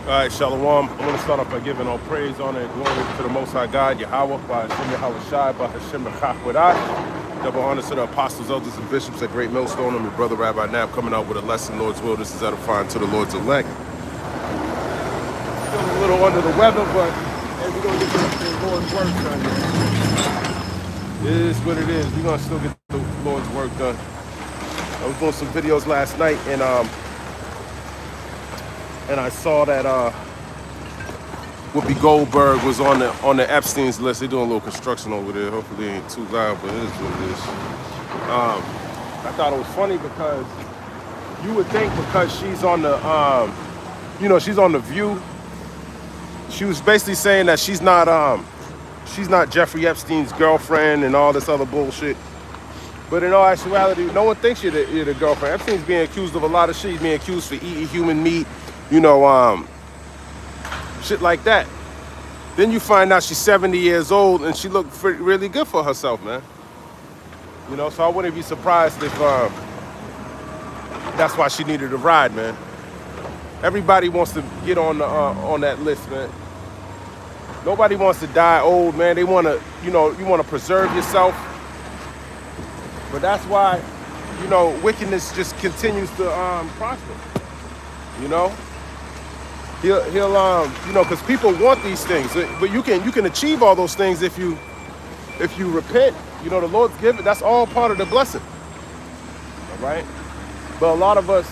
All right, Shalom. I want to start off by giving all praise, honor, and glory to the Most High God, Yahweh, by Hashem Yahweh Shai, by Hashem Yahweh. Double honor to the apostles, elders, and bishops at Great Millstone. I'm your brother, Rabbi Nab, coming out with a lesson, Lord's will. This is edifying to the Lord's elect. Still a little under the weather, but hey, we're going to get the Lord's work done, man. It is what it is. We're going to still get the Lord's work done. I was doing some videos last night, and I saw that Whoopi Goldberg was on the Epstein's list. They're doing a little construction over there. Hopefully it ain't too loud, but it is what it is. I thought it was funny because you would think because she's on the, she's on the View. She was basically saying that she's not Jeffrey Epstein's girlfriend and all this other bullshit. But in all actuality, no one thinks you're the girlfriend. Epstein's being accused of a lot of shit. He's being accused for eating human meat, shit like that. Then you find out she's 70 years old and she looked really good for herself, man. So I wouldn't be surprised if that's why she needed a ride, man. Everybody wants to get on that list, man. Nobody wants to die old, man. They want to, you want to preserve yourself. But that's why, wickedness just continues to prosper. He'll because people want these things, but you can achieve all those things if you repent. The Lord's given. That's all part of the blessing. All right. But a lot of us,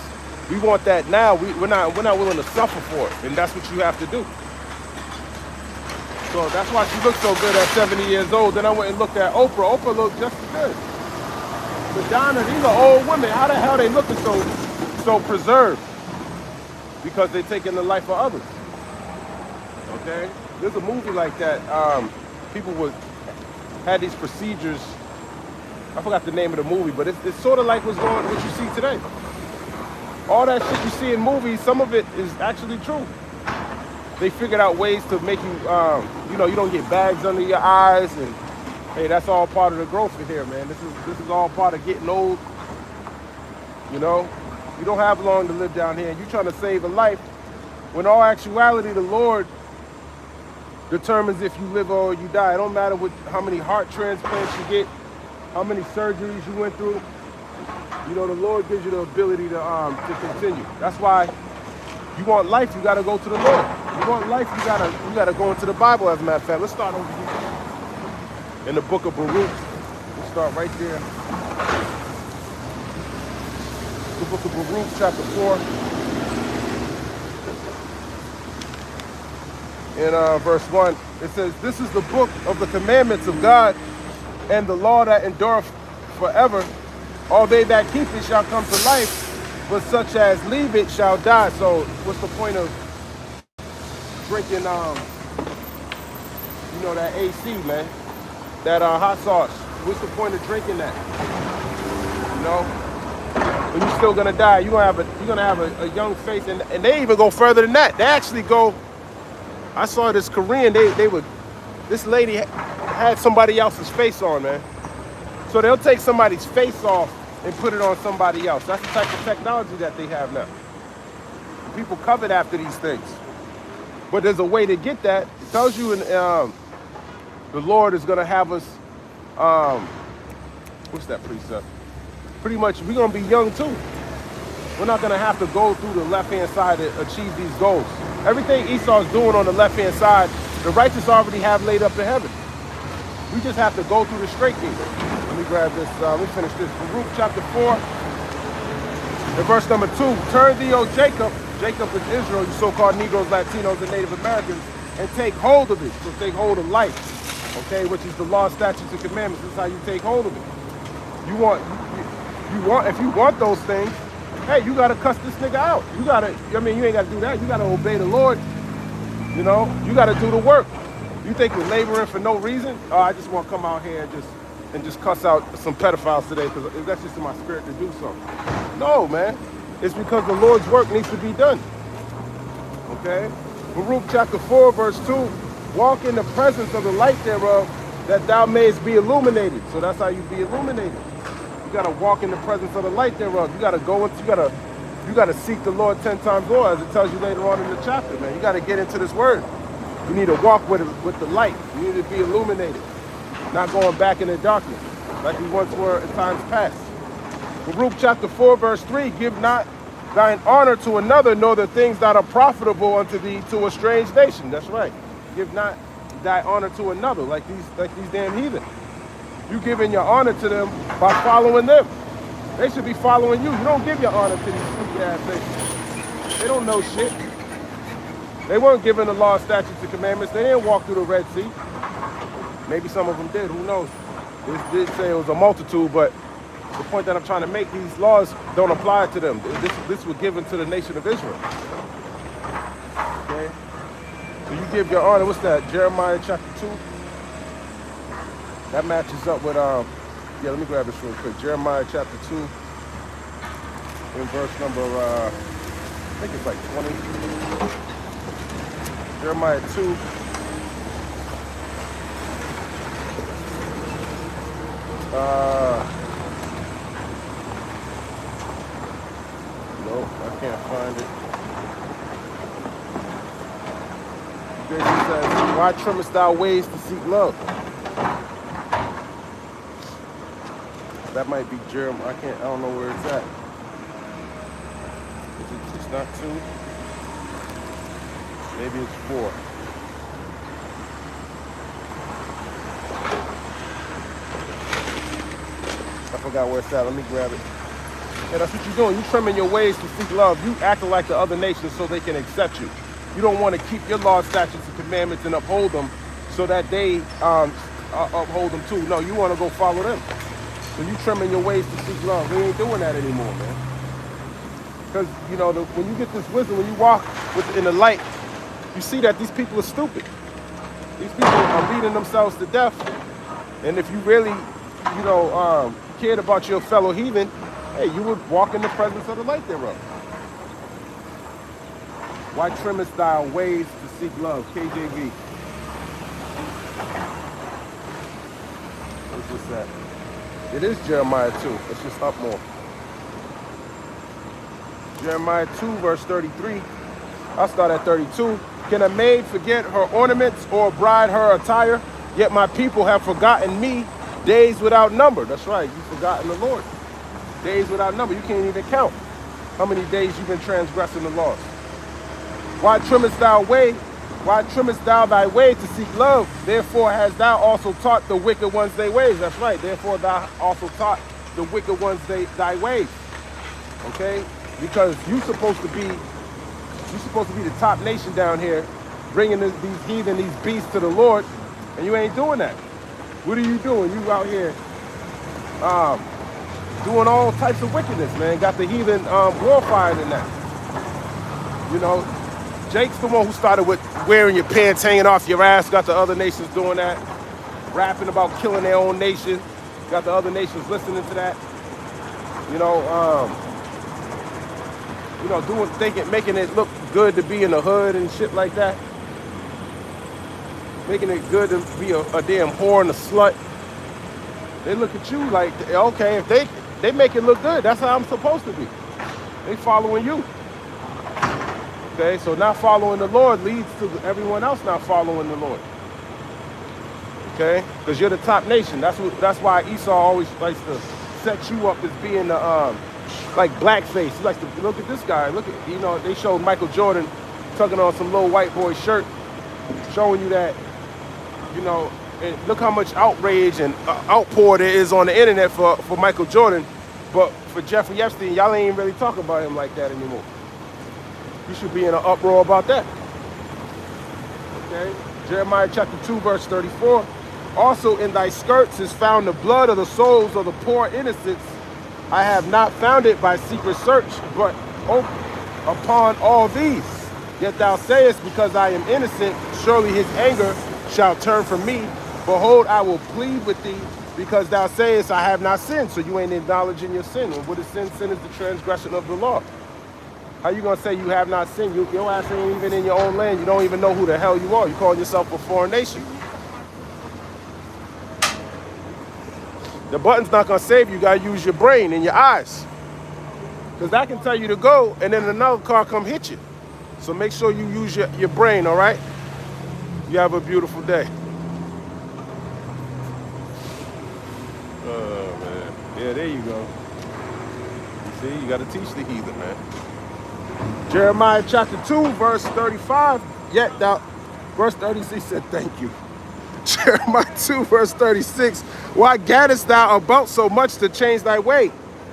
we want that now. We're not willing to suffer for it, and that's what you have to do. So that's why she looks so good at 70 years old. Then I went and looked at Oprah. Oprah looked just as good. Madonna, these are old women. How the hell they looking so preserved? Because they're taking the life of others. Okay? There's a movie like that. People had these procedures. I forgot the name of the movie, but it's sort of like what you see today. All that shit you see in movies, some of it is actually true. They figured out ways to make you, you don't get bags under your eyes, and hey, that's all part of the growth here, man. This is all part of getting old. You don't have long to live down here, and you're trying to save a life. When in all actuality, the Lord determines if you live or you die. It don't matter how many heart transplants you get, how many surgeries you went through. The Lord gives you the ability to continue. That's why you want life, you got to go to the Lord. You want life, you gotta go into the Bible. As a matter of fact, let's start over here in the book of Baruch. We'll start right there. The book of Baruch, chapter 4, in verse 1. It says, "This is the book of the commandments of God, and the law that endureth forever. All they that keep it shall come to life, but such as leave it shall die." So what's the point of drinking that AC, man? That hot sauce. What's the point of drinking that? When you're still gonna die, you're gonna have a young face, and they even go further than that. They actually go. I saw this Korean. This lady had somebody else's face on, man. So they'll take somebody's face off and put it on somebody else. That's the type of technology that they have now. People covet after these things, but there's a way to get that. It tells you, the Lord is gonna have us. What's that precept? Pretty much, we're gonna be young too. We're not gonna have to go through the left-hand side to achieve these goals. Everything Esau's doing on the left-hand side, the righteous already have laid up in heaven. We just have to go through the straight gate. Let me grab this. Let me finish this. Baruch chapter 4, in verse number 2. "Turn thee, O Jacob." Jacob is Israel, you so-called Negroes, Latinos, and Native Americans, "and take hold of it." So take hold of life, okay, which is the law, statutes, and commandments. This is how you take hold of it. If you want those things, hey, you gotta cuss this nigga out. You ain't gotta do that. You gotta obey the Lord. You gotta do the work. You think you're laboring for no reason? Oh, I just want to come out here and just cuss out some pedophiles today because that's just in my spirit to do so. No, man. It's because the Lord's work needs to be done. Okay? Baruch chapter 4, verse 2. "Walk in the presence of the light thereof, that thou mayest be illuminated." So that's how you be illuminated. You got to walk in the presence of the light thereof. You got to You got to seek the Lord 10 times more, as it tells you later on in the chapter, man. You got to get into this word. You need to walk with the light. You need to be illuminated, not going back in the darkness like we once were in times past. Baruch chapter 4, verse 3, give not thine honor to another, nor the things that are profitable unto thee to a strange nation. That's right. Give not thy honor to another, like these damn heathen. You giving your honor to them by following them. They should be following you. You don't give your honor to these stupid ass nations. They don't know shit. They weren't given the law, statutes, and commandments. They didn't walk through the Red Sea. Maybe some of them did. Who knows? This did say it was a multitude, but the point that I'm trying to make, these laws don't apply to them. This was given to the nation of Israel. Okay? So you give your honor. What's that? Jeremiah chapter 2. That matches up with, yeah, let me grab this real quick. Jeremiah chapter 2, in verse number, I think it's like 20. Jeremiah 2. Nope, I can't find it. Basically says, why trimmest thou ways to seek love? That might be Jeremiah. I don't know where it's at. It's not 2. Maybe it's 4. I forgot where it's at. Let me grab it. Yeah, that's what you're doing. You're trimming your ways to seek love. You acting like the other nations so they can accept you. You don't want to keep your laws, statutes, and commandments and uphold them so that they uphold them too. No, you want to go follow them. So you trimming your ways to seek love. We ain't doing that anymore, man. Because, you know, when you get this wisdom, when you walk in the light, you see that these people are stupid. These people are leading themselves to death. And if you really, you know, cared about your fellow heathen, hey, you would walk in the presence of the light thereof. Why trimmest thou ways to seek love? KJV. What's this at? It is Jeremiah 2. It's just up more. Jeremiah 2, verse 33. I'll start at 32. Can a maid forget her ornaments or a bride her attire? Yet my people have forgotten me days without number. That's right. You've forgotten the Lord. Days without number. You can't even count how many days you've been transgressing the laws. Why trimmest thou way? Why trimmest thou thy way to seek love? Therefore hast thou also taught the wicked ones their ways. That's right. Therefore thou also taught the wicked ones thy ways. Okay? Because you're supposed to be the top nation down here, bringing these heathen, these beasts to the Lord, and you ain't doing that. What are you doing? You out here doing all types of wickedness, man. Got the heathen glorifying in that. You know, Jake's the one who started with wearing your pants hanging off your ass. Got the other nations doing that. Rapping about killing their own nation. Got the other nations listening to that. You know, making it look good to be in the hood and shit like that. Making it good to be a damn whore and a slut. They look at you like, okay, if they make it look good, that's how I'm supposed to be. They following you. Okay, so not following the Lord leads to everyone else not following the Lord. Okay, because you're the top nation. That's why Esau always likes to set you up as being the like blackface. He likes to look at this guy. Look at, you know, they showed Michael Jordan tucking on some little white boy shirt, showing you that, you know, and look how much outrage and outpour there is on the internet for Michael Jordan, but for Jeffrey Epstein, y'all ain't really talking about him like that anymore. You should be in an uproar about that. Okay, Jeremiah chapter 2, verse 34. Also in thy skirts is found the blood of the souls of the poor innocents. I have not found it by secret search, but upon all these. Yet thou sayest, because I am innocent, surely his anger shall turn from me. Behold, I will plead with thee, because thou sayest, I have not sinned. So you ain't acknowledging your sin. And what is sin? Sin is the transgression of the law. How you gonna say you have not sinned? Your ass ain't even in your own land. You don't even know who the hell you are. You calling yourself a foreign nation. The button's not gonna save you. You gotta use your brain and your eyes. Because that can tell you to go, and then another car come hit you. So make sure you use your brain, all right? You have a beautiful day. Oh, man. Yeah, there you go. You see, you got to teach the heathen, man. Jeremiah chapter 2, verse 35. Yet thou, verse 36 said, thank you. Jeremiah 2, verse 36. Why gaddest thou about so much to change thy way?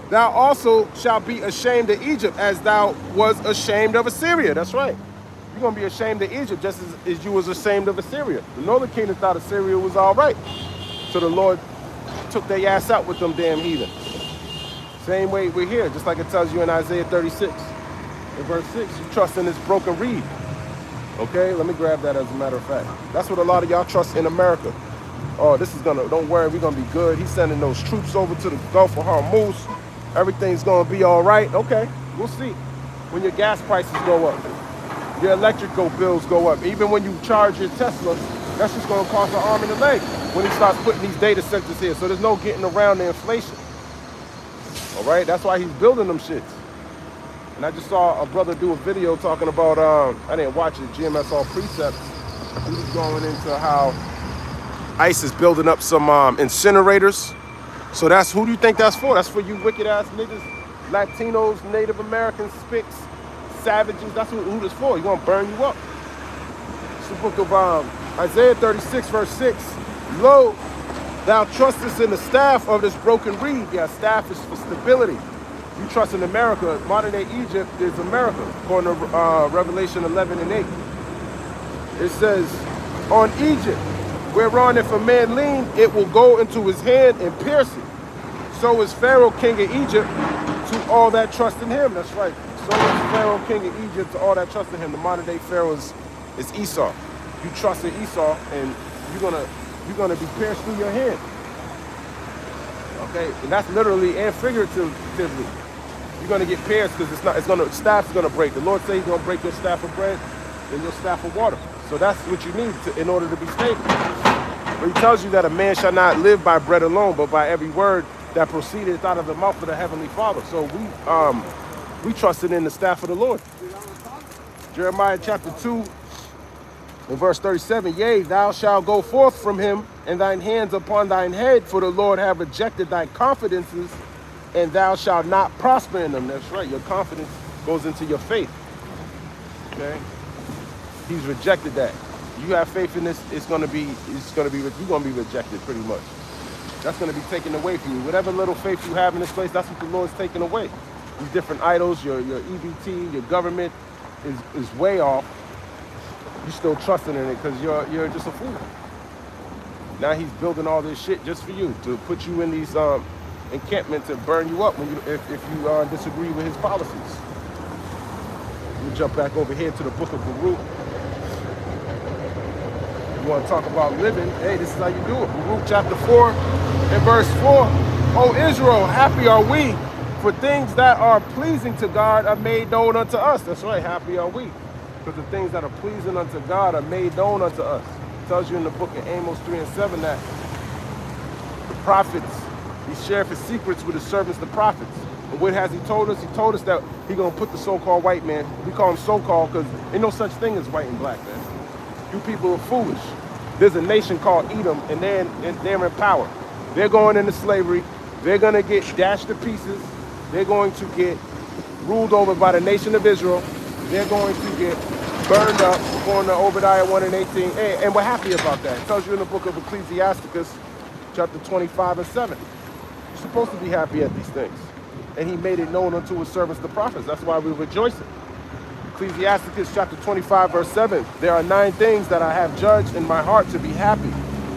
Thou also shalt be ashamed of Egypt, as thou was ashamed of Assyria. That's right. You're going to be ashamed of Egypt just as you was ashamed of Assyria. The northern kingdom thought Assyria was all right. So the Lord took their ass out with them damn heathen. Same way we're here, just like it tells you in Isaiah 36. In verse 6, you trust in this broken reed. Okay, let me grab that as a matter of fact. That's what a lot of y'all trust in America. Oh, this is gonna, don't worry, we're gonna be good. He's sending those troops over to the Gulf of Hormuz. Everything's gonna be all right. Okay, we'll see. When your gas prices go up, your electrical bills go up. Even when you charge your Tesla, that's just gonna cost an arm and a leg when he starts putting these data centers here. So there's no getting around the inflation. All right, that's why he's building them shits. And I just saw a brother do a video talking about, I didn't watch it, GMS All Precepts. He was going into how ICE is building up some incinerators. So that's, who do you think that's for? That's for you wicked ass niggas, Latinos, Native Americans, Spics, savages. That's who this for. He gonna burn you up. It's the book of Isaiah 36, verse 6. Lo, thou trustest in the staff of this broken reed. Yeah, staff is for stability. You trust in America. Modern day Egypt is America, according to Revelation 11 and 8. It says, on Egypt, whereon if a man lean, it will go into his hand and pierce it. So is Pharaoh, king of Egypt, to all that trust in him. That's right. So is Pharaoh, king of Egypt, to all that trust in him. The modern day Pharaoh is Esau. You trust in Esau, and you're gonna be pierced through your hand. Okay, and that's literally and figuratively. You're gonna get pierced because staff's gonna break. The Lord says he's gonna break your staff of bread and your staff of water. So that's what you need in order to be stable. But he tells you that a man shall not live by bread alone, but by every word that proceedeth out of the mouth of the Heavenly Father. So we trusted in the staff of the Lord. Jeremiah chapter 2 and verse 37. Yea, thou shalt go forth from him, and thine hands upon thine head, for the Lord have rejected thy confidences, and thou shalt not prosper in them. That's right. Your confidence goes into your faith. Okay? He's rejected that. You have faith in this, you're gonna be rejected pretty much. That's gonna be taken away from you. Whatever little faith you have in this place, that's what the Lord's taking away. These different idols, your EBT, your government is way off. You're still trusting in it because you're just a fool. Now he's building all this shit just for you, to put you in these encampments and burn you up if you disagree with his policies. We'll jump back over here to the book of Baruch. You want to talk about living? Hey, this is how you do it. Baruch chapter 4 and verse 4. O Israel, happy are we, for things that are pleasing to God are made known unto us. That's right, happy are we. Because the things that are pleasing unto God are made known unto us. It tells you in the book of Amos 3 and 7 that the prophets, he shared his secrets with his servants, the prophets. And what has he told us? He told us that he's going to put the so-called white man, we call him so-called because ain't no such thing as white and black, man. You people are foolish. There's a nation called Edom, and they're in power. They're going into slavery. They're going to get dashed to pieces. They're going to get ruled over by the nation of Israel. They're going to get burned up, according to Obadiah 1 and 18. And we're happy about that. It tells you in the book of Ecclesiasticus, chapter 25 and 7. You're supposed to be happy at these things. And he made it known unto his servants, the prophets. That's why we're rejoicing. Ecclesiasticus chapter 25, verse 7. There are 9 things that I have judged in my heart to be happy.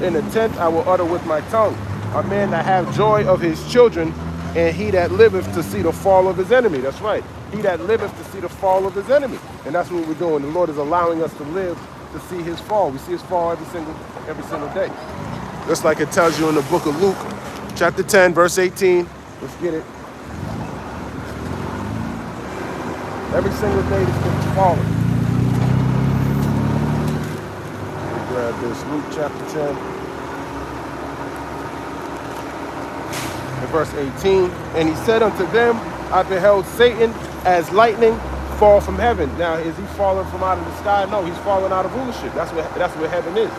In the 10th I will utter with my tongue. A man that have joy of his children, and he that liveth to see the fall of his enemy. That's right. He that liveth to see the fall of his enemy. And that's what we're doing. The Lord is allowing us to live to see his fall. We see his fall every single day. Just like it tells you in the book of Luke, chapter 10, verse 18. Let's get it. Every single day this thing is falling. Grab this, Luke chapter 10. And verse 18. And he said unto them, I beheld Satan as lightning fall from heaven. Now, is he falling from out of the sky? No, he's falling out of rulership. That's what heaven is.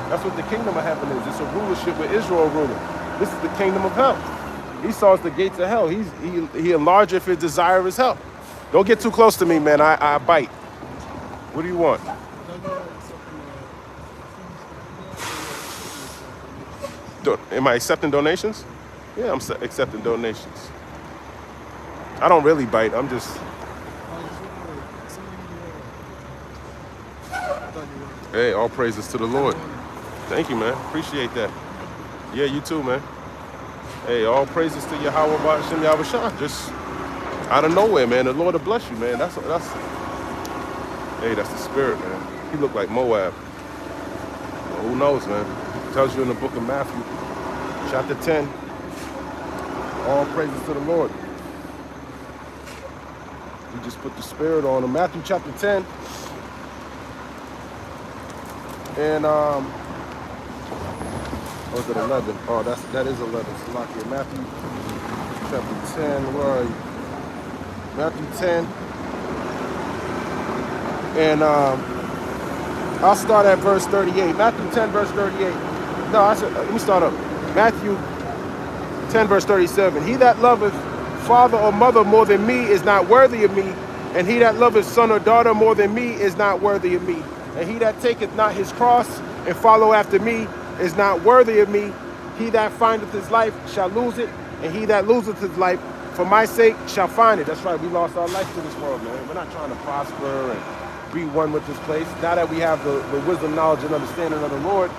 That's what the kingdom of heaven is. It's a rulership with Israel ruling. This is the kingdom of hell. Esau is the gates of hell. He enlarged if his desire is hell. Don't get too close to me, man. I bite. What do you want? Am I accepting donations? Yeah, I'm accepting donations. I don't really bite. I'm just... Hey, all praises to the Lord. Thank you, man. Appreciate that. Yeah, you too, man. Hey, all praises to Yahweh Ba'ashem Yahushua. Just out of nowhere, man. The Lord will bless you, man. That's hey, that's the spirit, man. He looked like Moab. Well, who knows, man? It tells you in the book of Matthew, chapter 10. All praises to the Lord. He just put the spirit on him. Matthew chapter 10. And or is it 11? Oh, that is 11. Salakia. Matthew chapter 10. Where are you? Matthew 10. And I'll start at verse 38. Matthew 10, verse 38. No, let me start up. Matthew 10, verse 37. He that loveth father or mother more than me is not worthy of me. And he that loveth son or daughter more than me is not worthy of me. And he that taketh not his cross and follow after me is not worthy of me. He that findeth his life shall lose it, and he that loseth his life for my sake shall find it. That's right, we lost our life to this world, man. We're not trying to prosper and be one with this place. Now that we have the wisdom, knowledge, and understanding of the Lord,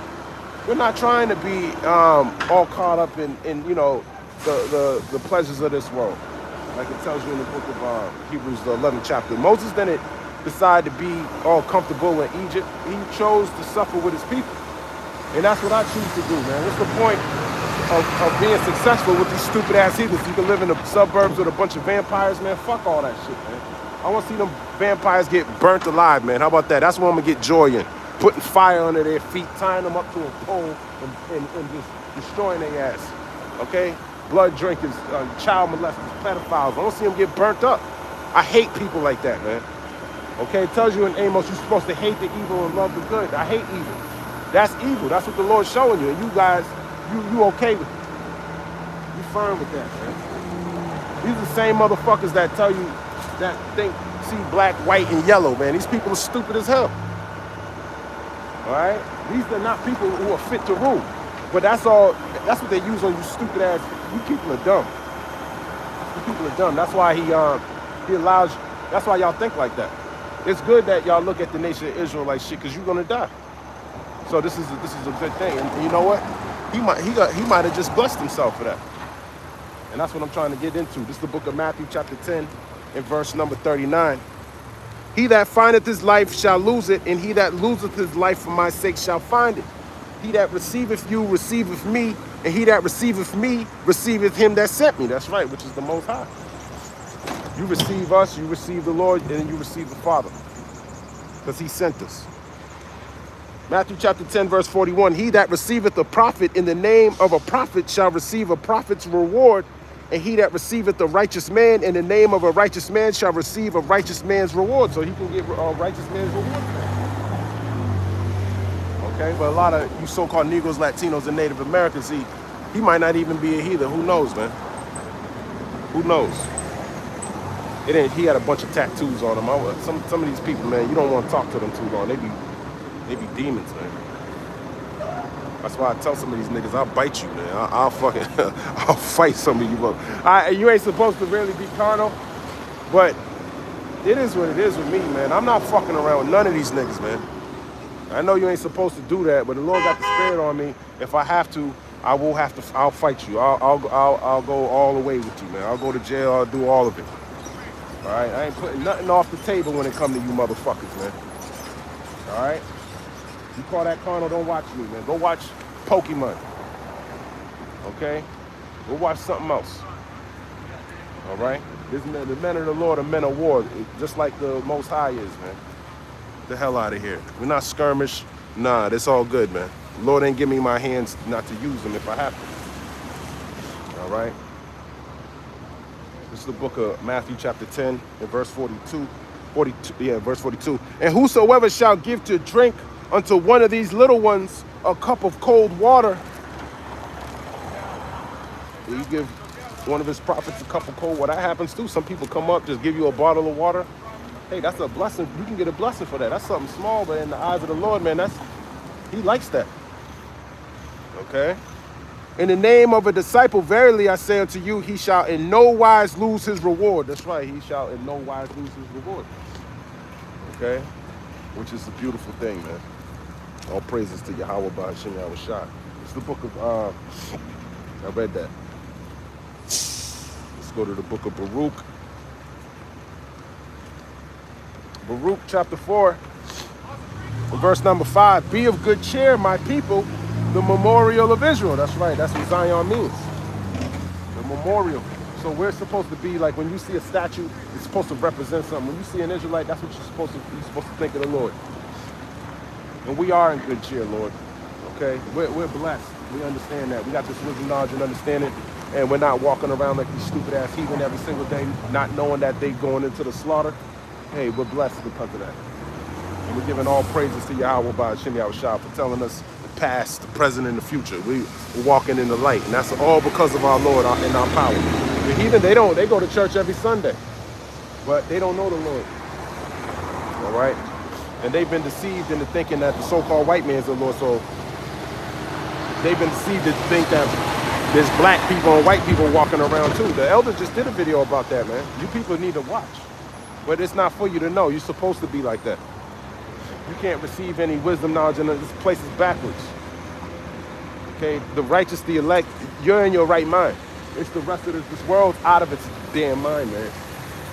we're not trying to be all caught up in you know, the pleasures of this world. Like it tells you in the book of Hebrews, the 11th chapter. Moses didn't decide to be all comfortable in Egypt. He chose to suffer with his people. And that's what I choose to do, man. What's the point of being successful with these stupid ass heathens? You can live in the suburbs with a bunch of vampires, man. Fuck all that shit, man. I want to see them vampires get burnt alive, man. How about that? That's what I'm going to get joy in. Putting fire under their feet, tying them up to a pole, and just destroying their ass. Okay? Blood drinkers, child molesters, pedophiles. I want to see them get burnt up. I hate people like that, man. Okay? It tells you in Amos you're supposed to hate the evil and love the good. I hate evil. That's evil. That's what the Lord's showing you. And you guys, you okay with it. You firm with that, man. These are the same motherfuckers that tell you, that see black, white, and yellow, man. These people are stupid as hell. All right? These are not people who are fit to rule. But that's what they use on you stupid ass. You people are dumb. You people are dumb. That's why he allows, that's why y'all think like that. It's good that y'all look at the nation of Israel like shit, because you're gonna die. So this is a good thing. And you know what? He might have just blessed himself for that. And that's what I'm trying to get into. This is the book of Matthew chapter 10 and verse number 39. He that findeth his life shall lose it, and he that loseth his life for my sake shall find it. He that receiveth you receiveth me, and he that receiveth me receiveth him that sent me. That's right, which is the Most High. You receive us, you receive the Lord, and you receive the Father, because he sent us. Matthew chapter 10, verse 41. He that receiveth a prophet in the name of a prophet shall receive a prophet's reward, and he that receiveth a righteous man in the name of a righteous man shall receive a righteous man's reward. So he can get a righteous man's reward. Okay, but a lot of you so-called Negroes, Latinos, and Native Americans, he might not even be a heathen. Who knows, man? Who knows? He had a bunch of tattoos on him. Some of these people, man, you don't want to talk to them too long. They be demons, man. That's why I tell some of these niggas, I'll bite you, man. I'll fucking, I'll fight some of you. You ain't supposed to really be carnal, but it is what it is with me, man. I'm not fucking around with none of these niggas, man. I know you ain't supposed to do that, but the Lord got the spirit on me. If I have to, I'll fight you. I'll go all the way with you, man. I'll go to jail. I'll do all of it. All right? I ain't putting nothing off the table when it comes to you motherfuckers, man. All right? You call that carnal, don't watch me, man. Go watch Pokemon. Okay? Go watch something else. All right? The men of the Lord are men of war, just like the Most High is, man. Get the hell out of here. We're not skirmish. Nah, that's all good, man. The Lord ain't give me my hands not to use them if I have to. All right? This is the book of Matthew chapter 10 and verse 42. 42, yeah, verse 42. And whosoever shall give to drink unto one of these little ones a cup of cold water, you give one of his prophets a cup of cold water. That happens too. Some people come up, just give you a bottle of water. Hey, that's a blessing. You can get a blessing for that. That's something small, but in the eyes of the Lord, man, he likes that. Okay? In the name of a disciple, verily I say unto you, he shall in no wise lose his reward. That's right, he shall in no wise lose his reward. Okay? Which is a beautiful thing, man. All praises to Yahweh Ba'ashem Yahweh Shah. It's the book of, I read that. Let's go to the book of Baruch. Baruch chapter 4, verse number 5. Be of good cheer, my people, the memorial of Israel. That's right, that's what Zion means. The memorial. So we're supposed to be like, when you see a statue, it's supposed to represent something. When you see an Israelite, that's what you're supposed to think of the Lord. And we are in good cheer, Lord. Okay? We're blessed. We understand that. We got this wisdom, knowledge, and understanding. And we're not walking around like these stupid ass heathen every single day, not knowing that they going into the slaughter. Hey, we're blessed because of that. And we're giving all praises to Yahweh Ba'ashem Yahweh Shah for telling us the past, the present, and the future. We're walking in the light. And that's all because of our Lord and our power. The heathen, they go to church every Sunday. But they don't know the Lord. All right? And they've been deceived into thinking that the so-called white man is the Lord. So they've been deceived to think that there's black people and white people walking around too. The elder just did a video about that, man. You people need to watch. But it's not for you to know. You're supposed to be like that. You can't receive any wisdom, knowledge, and this place is backwards. Okay? The righteous, the elect, you're in your right mind. It's the rest of this world's out of its damn mind, man.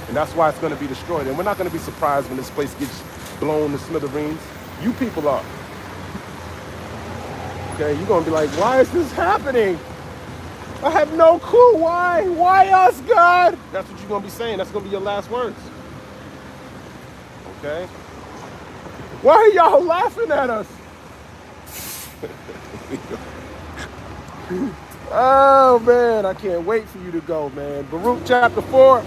And that's why it's going to be destroyed. And we're not going to be surprised when this place gets blown to smithereens. You people are. Okay? You're going to be like, why is this happening? I have no clue why. Why us, God? That's what you're going to be saying. That's going to be your last words. Okay? Why are y'all laughing at us? Oh, man, I can't wait for you to go, man. Baruch chapter 4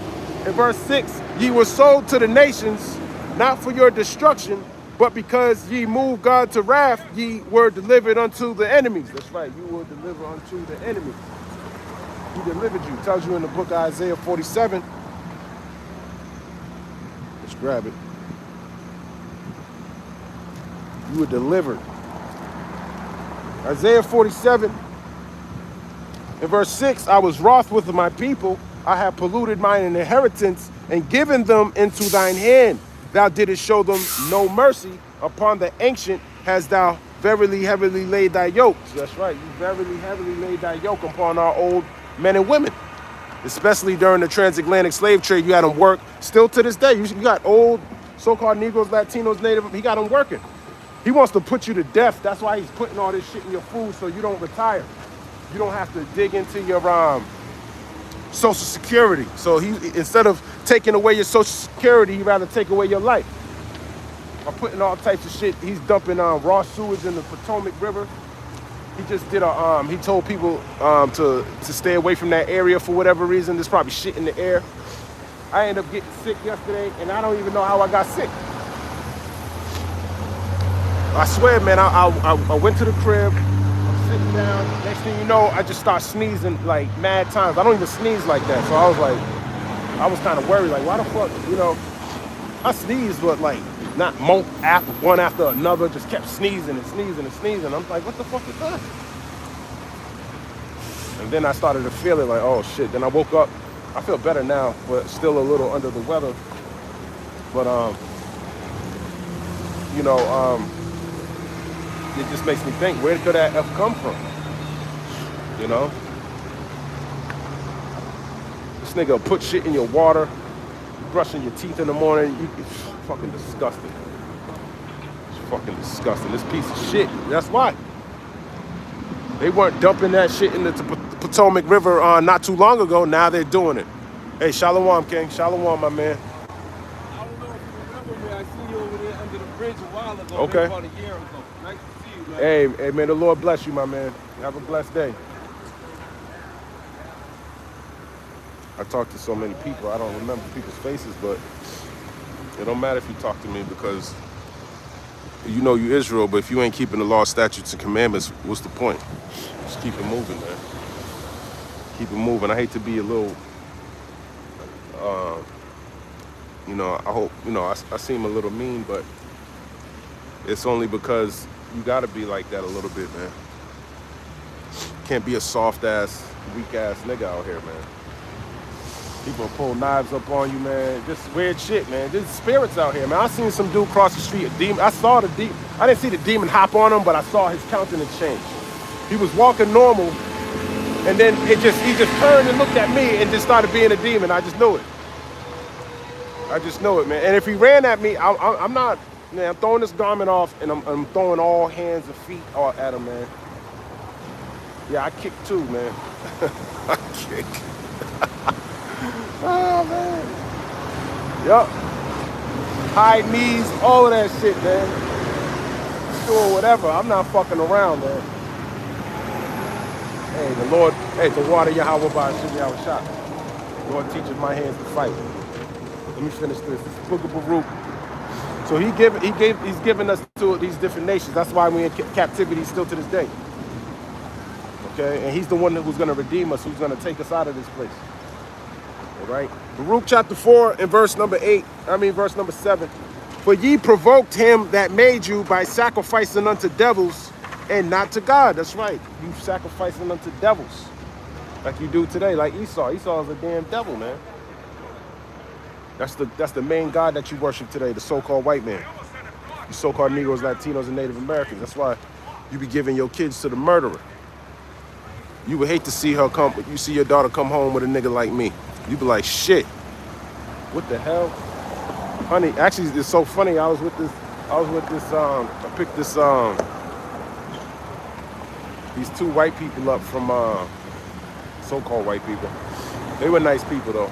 and verse 6. Ye were sold to the nations, not for your destruction, but because ye moved God to wrath, ye were delivered unto the enemies. That's right, you were delivered unto the enemies. He delivered you. It tells you in the book of Isaiah 47. Let's grab it. You were delivered. Isaiah 47 and verse 6. I was wroth with my people. I have polluted mine inheritance and given them into thine hand. Thou didst show them no mercy. Upon the ancient hast thou verily heavily laid thy yoke. That's right. You verily heavily laid thy yoke upon our old men and women. Especially during the transatlantic slave trade, you had them work. Still to this day, you got old so-called Negroes, Latinos, Native. He got them working. He wants to put you to death. That's why he's putting all this shit in your food so you don't retire. You don't have to dig into your Social Security. So he, instead of taking away your Social Security, he'd rather take away your life. By putting all types of shit, he's dumping raw sewage in the Potomac River. He just did he told people to stay away from that area for whatever reason. There's probably shit in the air. I ended up getting sick yesterday, and I don't even know how I got sick. I swear, man, I went to the crib, I'm sitting down, next thing you know, I just start sneezing like mad times. I don't even sneeze like that, so I was kind of worried, like, why the fuck, you know, I sneezed, but like, not one after another, just kept sneezing and sneezing and sneezing. I'm like, what the fuck is that? And then I started to feel it like, oh shit. Then I woke up, I feel better now, but still a little under the weather. But, you know, it just makes me think, where could that have come from? You know? This nigga put shit in your water, brushing your teeth in the morning. It's fucking disgusting. It's fucking disgusting. This piece of shit. That's why. They weren't dumping that shit in the Potomac River not too long ago. Now they're doing it. Hey, Shalom, King. Shalom, my man. I don't know if you remember me. I seen you over there under the bridge a while ago. Okay. About a year ago. Nice to see you, man. Hey, man, the Lord bless you, my man. Have a blessed day. I talk to so many people, I don't remember people's faces, but it don't matter if you talk to me because you know you Israel, but if you ain't keeping the law, statutes, and commandments, what's the point? Just keep it moving, man. Keep it moving. I hate to be a little, I hope, I seem a little mean, but it's only because you gotta be like that a little bit, man. Can't be a soft ass, weak ass nigga out here, man. People pull knives up on you, man. Just weird shit, man. There's spirits out here, man. I seen some dude cross the street, a demon. I saw the demon. I didn't see the demon hop on him, but I saw his countenance change. He was walking normal, and then he just turned and looked at me and just started being a demon. I just knew it. I just know it, man. And if he ran at me, I'm not, man, I'm throwing this garment off, and I'm throwing all hands and feet at him, man. Yeah, I kick too, man. I kick. Oh, man. Yup. High knees, all of that shit, man. Doing whatever. I'm not fucking around, man. Hey, the Lord, to water Yahweh by Shimmy Shot. Lord teaches my hands to fight. Let me finish this. This is the book of Baruch. So he's given us to these different nations. That's why we're in captivity still to this day. Okay? And he's the one who's going to redeem us, who's going to take us out of this place. All right? Baruch chapter 4 and verse number 7. For ye provoked him that made you by sacrificing unto devils and not to God. That's right. You sacrificing unto devils. Like you do today, like Esau. Esau is a damn devil, man. That's the main God that you worship today, the so-called white man. You so-called Negroes, Latinos, and Native Americans. That's why you be giving your kids to the murderer. You would hate to see you see your daughter come home with a nigga like me. You be like, shit, what the hell? Honey, actually, it's so funny. I picked these two white people up from, so-called white people. They were nice people, though.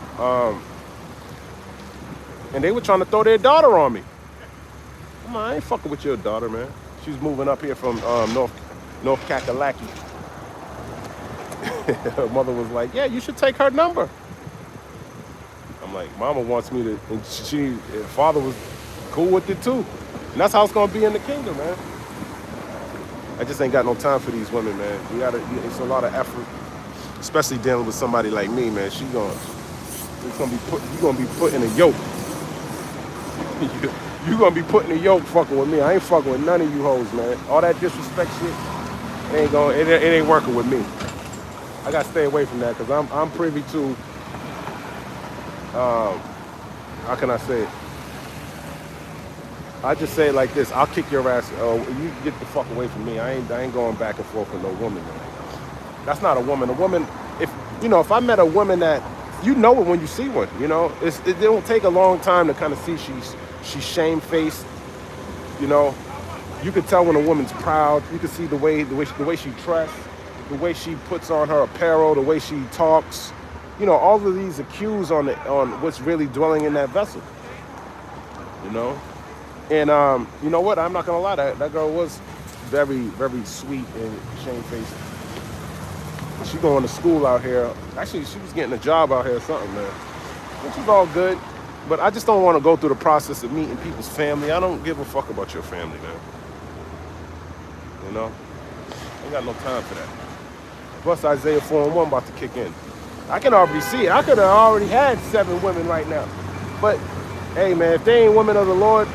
And they were trying to throw their daughter on me. Come on, I ain't fucking with your daughter, man. She was moving up here from North Kakalaki. Her mother was like, yeah, you should take her number. I'm like, mama wants me to, and father was cool with it too. And that's how it's gonna be in the kingdom, man. I just ain't got no time for these women, man. It's a lot of effort, especially dealing with somebody like me, man. You're gonna be put in a yoke. You're gonna be put in a yoke fucking with me. I ain't fucking with none of you hoes, man. All that disrespect shit, it ain't working with me. I gotta stay away from that because I'm privy to, how can I say it? I just say it like this: I'll kick your ass. You get the fuck away from me. I ain't going back and forth with no woman, man. That's not a woman. A woman, if I met a woman that, you know it when you see one. You know, it don't take a long time to kind of see she's shamefaced. You know, you can tell when a woman's proud. You can see the way she dressed, the way she puts on her apparel, the way she talks. You know, all of these are cues on what's really dwelling in that vessel. You know, and you know what? I'm not gonna lie. That girl was very, very sweet and shamefaced. She going to school out here. Actually, she was getting a job out here or something, man. Which is all good. But I just don't want to go through the process of meeting people's family. I don't give a fuck about your family, man. You know? I ain't got no time for that. Plus, Isaiah 4:1 about to kick in. I can already see it. I could have already had 7 women right now. But, hey, man, if they ain't women of the Lord,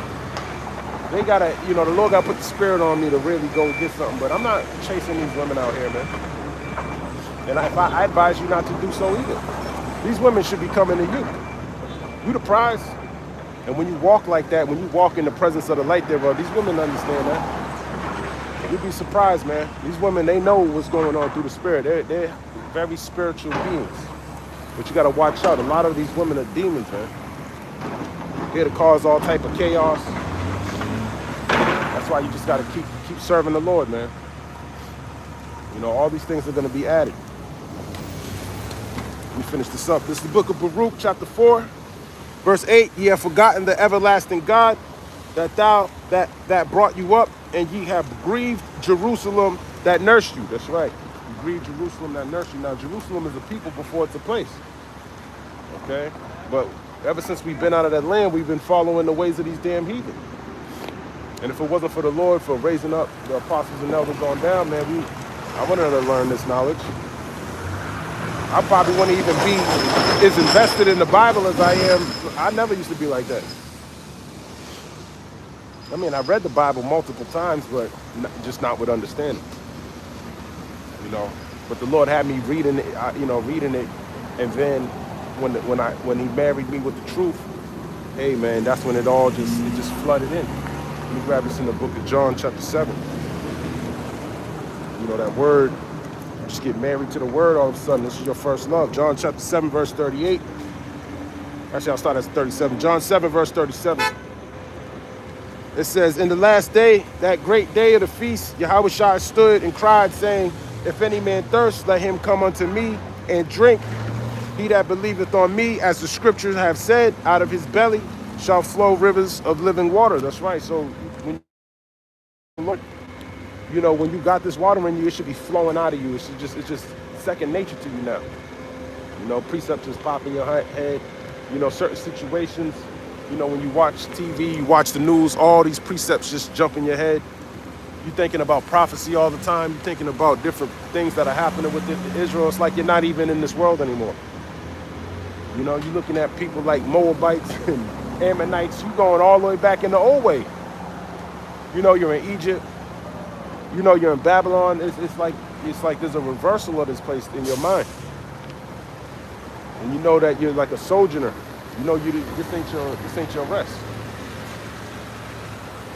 they got to, the Lord got to put the spirit on me to really go get something. But I'm not chasing these women out here, man. And I advise you not to do so either. These women should be coming to you. You the prize. And when you walk like that, when you walk in the presence of the light thereof, these women understand that. You'd be surprised, man. These women, they know what's going on through the spirit. They're very spiritual beings. But you got to watch out. A lot of these women are demons, man. Here to cause all type of chaos. That's why you just got to keep serving the Lord, man. All these things are going to be added. Let me finish this up. This is the book of Baruch, chapter 4, verse 8. Ye have forgotten the everlasting God that brought you up, and ye have grieved Jerusalem that nursed you. That's right. You grieved Jerusalem that nursed you. Now, Jerusalem is a people before it's a place. Okay? But ever since we've been out of that land, we've been following the ways of these damn heathen. And if it wasn't for the Lord for raising up the apostles and elders on down, man, I wouldn't have learned this knowledge. I probably wouldn't even be as invested in the Bible as I am. I never used to be like that. I mean, I read the Bible multiple times, but just not with understanding. You know, but the Lord had me reading it, reading it, and then when He married me with the truth, hey man, that's when it just flooded in. Let me grab this in the book of John, chapter 7. You know, that word, you just get married to the word all of a sudden. This is your first love. John chapter 7, verse 38. Actually, I'll start at 37. John 7, verse 37. It says, in the last day, that great day of the feast, Yahushua stood and cried, saying, if any man thirst, let him come unto me and drink. He that believeth on me, as the scriptures have said, out of his belly shall flow rivers of living water. That's right. So when when you got this water in you, it should be flowing out of you. It's just second nature to you now. Precepts just pop in your head. Certain situations. When you watch TV, you watch the news, all these precepts just jump in your head. You're thinking about prophecy all the time. You're thinking about different things that are happening with Israel. It's like you're not even in this world anymore. You're looking at people like Moabites and Ammonites. You're going all the way back in the old way. You're in Egypt. You're in Babylon. It's like there's a reversal of this place in your mind. And you know that you're like a sojourner. This ain't your rest.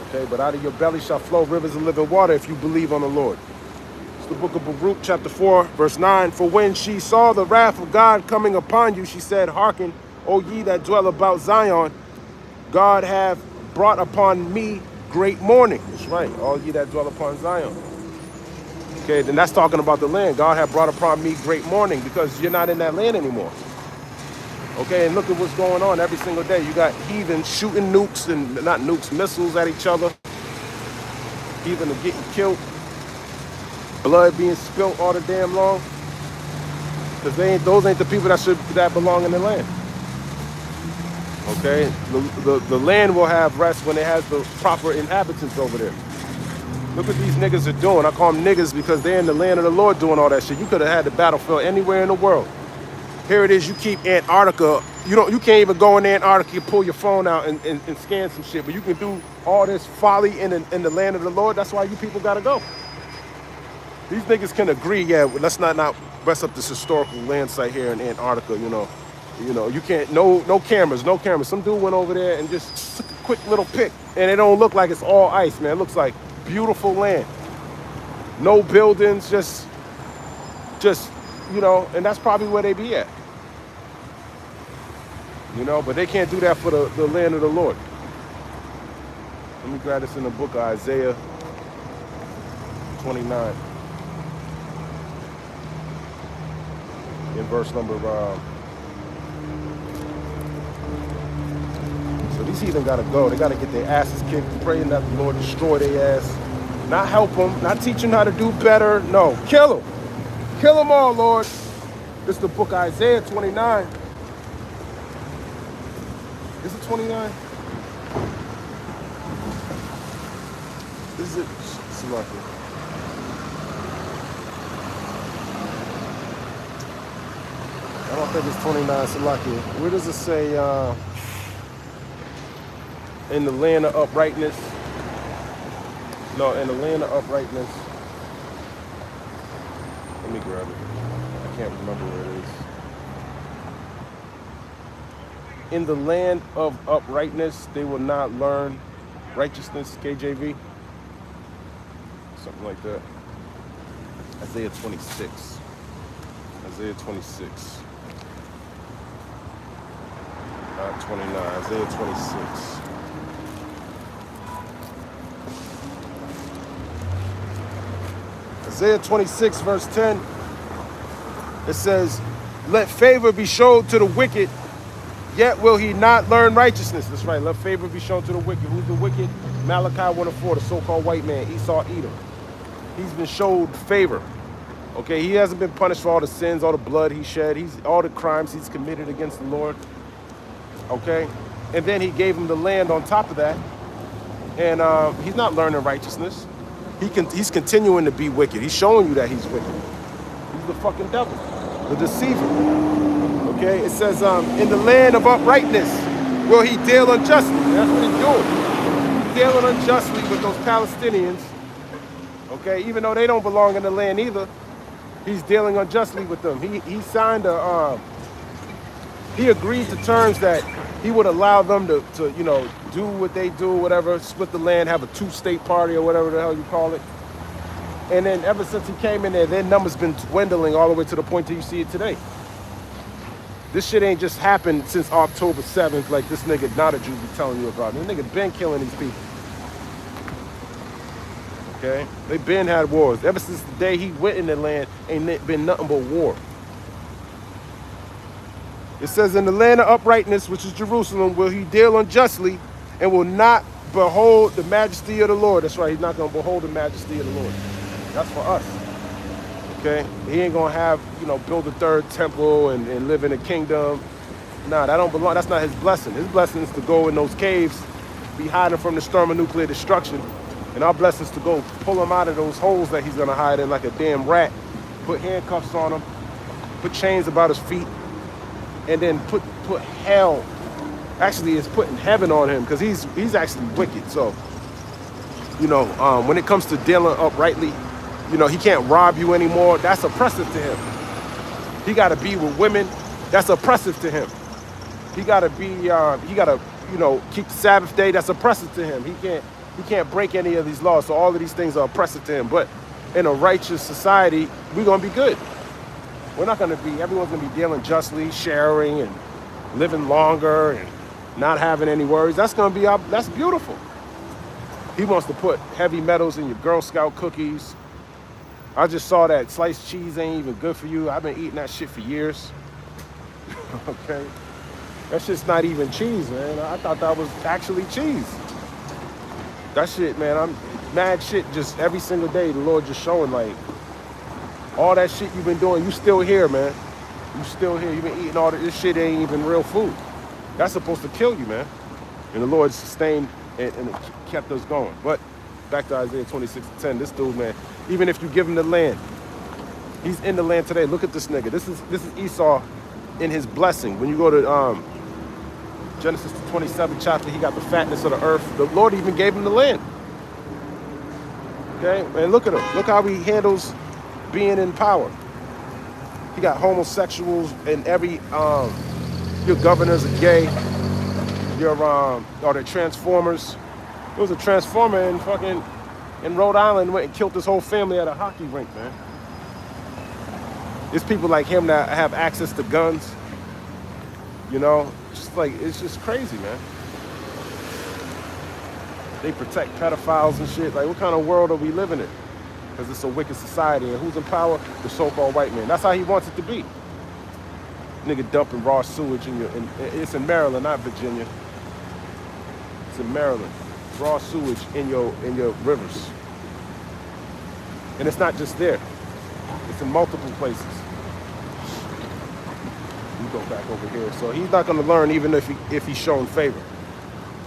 Okay, but out of your belly shall flow rivers of living water if you believe on the Lord. It's the book of Baruch, chapter 4, verse 9. For when she saw the wrath of God coming upon you, she said, hearken, O ye that dwell about Zion, God hath brought upon me great mourning. That's right, all ye that dwell upon Zion. Okay, then that's talking about the land. God hath brought upon me great mourning because you're not in that land anymore. Okay, and look at what's going on every single day. You got heathens shooting nukes and not nukes, missiles at each other. Heathen are getting killed. Blood being spilt all the damn long. Because those ain't the people that belong in the land. Okay, the land will have rest when it has the proper inhabitants over there. Look what these niggas are doing. I call them niggas because they're in the land of the Lord doing all that shit. You could have had the battlefield anywhere in the world. Here it is, you keep Antarctica. You can't even go in Antarctica, pull your phone out and scan some shit, but you can do all this folly in the land of the Lord. That's why you people gotta go. These niggas can agree, yeah, let's not mess up this historical land site here in Antarctica, you can't, no cameras. Some dude went over there and just took a quick little pic, and it don't look like it's all ice, man. It looks like beautiful land. No buildings, just and that's probably where they be at. But they can't do that for the land of the Lord. Let me grab this in the book of Isaiah 29. In verse number, so these heathen gotta go. They gotta get their asses kicked, praying that the Lord destroy their ass. Not help them, not teach them how to do better. No, kill them. Kill them all, Lord. This is the book of Isaiah 29. Is it 29? Is it? Selected. I don't think it's 29 Salakia. Where does it say, in the land of uprightness? No, in the land of uprightness. Let me grab it. I can't remember where it is. In the land of uprightness, they will not learn righteousness, KJV. Something like that. Isaiah 26. Isaiah 26. Not 29, Isaiah 26. Isaiah 26, verse 10. It says, let favor be shown to the wicked, yet will he not learn righteousness. That's right, let favor be shown to the wicked. Who's the wicked? Malachi 1:4, the so-called white man, Esau Edom. He's been showed favor. Okay, he hasn't been punished for all the sins, all the blood he shed, all the crimes he's committed against the Lord. Okay, and then he gave him the land on top of that, and he's not learning righteousness. He's continuing to be wicked. He's showing you that he's wicked. He's the fucking devil, the deceiver. Okay, it says, in the land of uprightness will he deal unjustly. That's what he's doing. He's dealing unjustly with those Palestinians. Okay, even though they don't belong in the land either, he's dealing unjustly with them. He signed he agreed to terms that he would allow them to do what they do, whatever, split the land, have a two-state party or whatever the hell you call it. And then ever since he came in there, their numbers been dwindling all the way to the point that you see it today. This shit ain't just happened since October 7th, like this nigga Nada Jew be telling you about. This nigga been killing these people. Okay? They been had wars. Ever since the day he went in the land, ain't been nothing but war. It says, in the land of uprightness, which is Jerusalem, will he deal unjustly and will not behold the majesty of the Lord. That's right, he's not going to behold the majesty of the Lord. That's for us. Okay? He ain't going to have, build a third temple and live in a kingdom. Nah, that don't belong. That's not his blessing. His blessing is to go in those caves, be hiding from the storm of nuclear destruction. And our blessing is to go pull him out of those holes that he's going to hide in like a damn rat, put handcuffs on him, put chains about his feet, and then put hell. Actually, it's putting heaven on him because he's actually wicked. So, when it comes to dealing uprightly, he can't rob you anymore. That's oppressive to him. He got to be with women. That's oppressive to him. He got to be. He got to keep the Sabbath day. That's oppressive to him. He can't break any of these laws. So all of these things are oppressive to him. But in a righteous society, we're gonna be good. We're not gonna be. Everyone's gonna be dealing justly, sharing, and living longer, and not having any worries. That's gonna be. That's beautiful. He wants to put heavy metals in your Girl Scout cookies. I just saw that sliced cheese ain't even good for you. I've been eating that shit for years. Okay, that shit's not even cheese, man. I thought that was actually cheese. That shit, man, I'm mad shit just every single day. The Lord just showing like all that shit you've been doing. You still here, man. You still here. You've been eating all this shit ain't even real food. That's supposed to kill you, man. And the Lord sustained and it kept us going. But back to Isaiah 26:10. This dude, man, even if you give him the land, he's in the land today. Look at this nigga. This is Esau in his blessing. When you go to Genesis 27th chapter, he got the fatness of the earth. The Lord even gave him the land. Okay, and look at him. Look how he handles being in power. He got homosexuals and every your governors are gay. Your they're transformers. There was a transformer in Rhode Island, went and killed this whole family at a hockey rink, man. There's people like him that have access to guns. It's just crazy, man. They protect pedophiles and shit. Like, what kind of world are we living in? Because it's a wicked society. And who's in power? The so-called white man. That's how he wants it to be. Nigga dumping raw sewage it's in Maryland, not Virginia. It's in Maryland. Raw sewage in your rivers. And it's not just there. It's in multiple places. Go back over here. So he's not going to learn even if he's shown favor.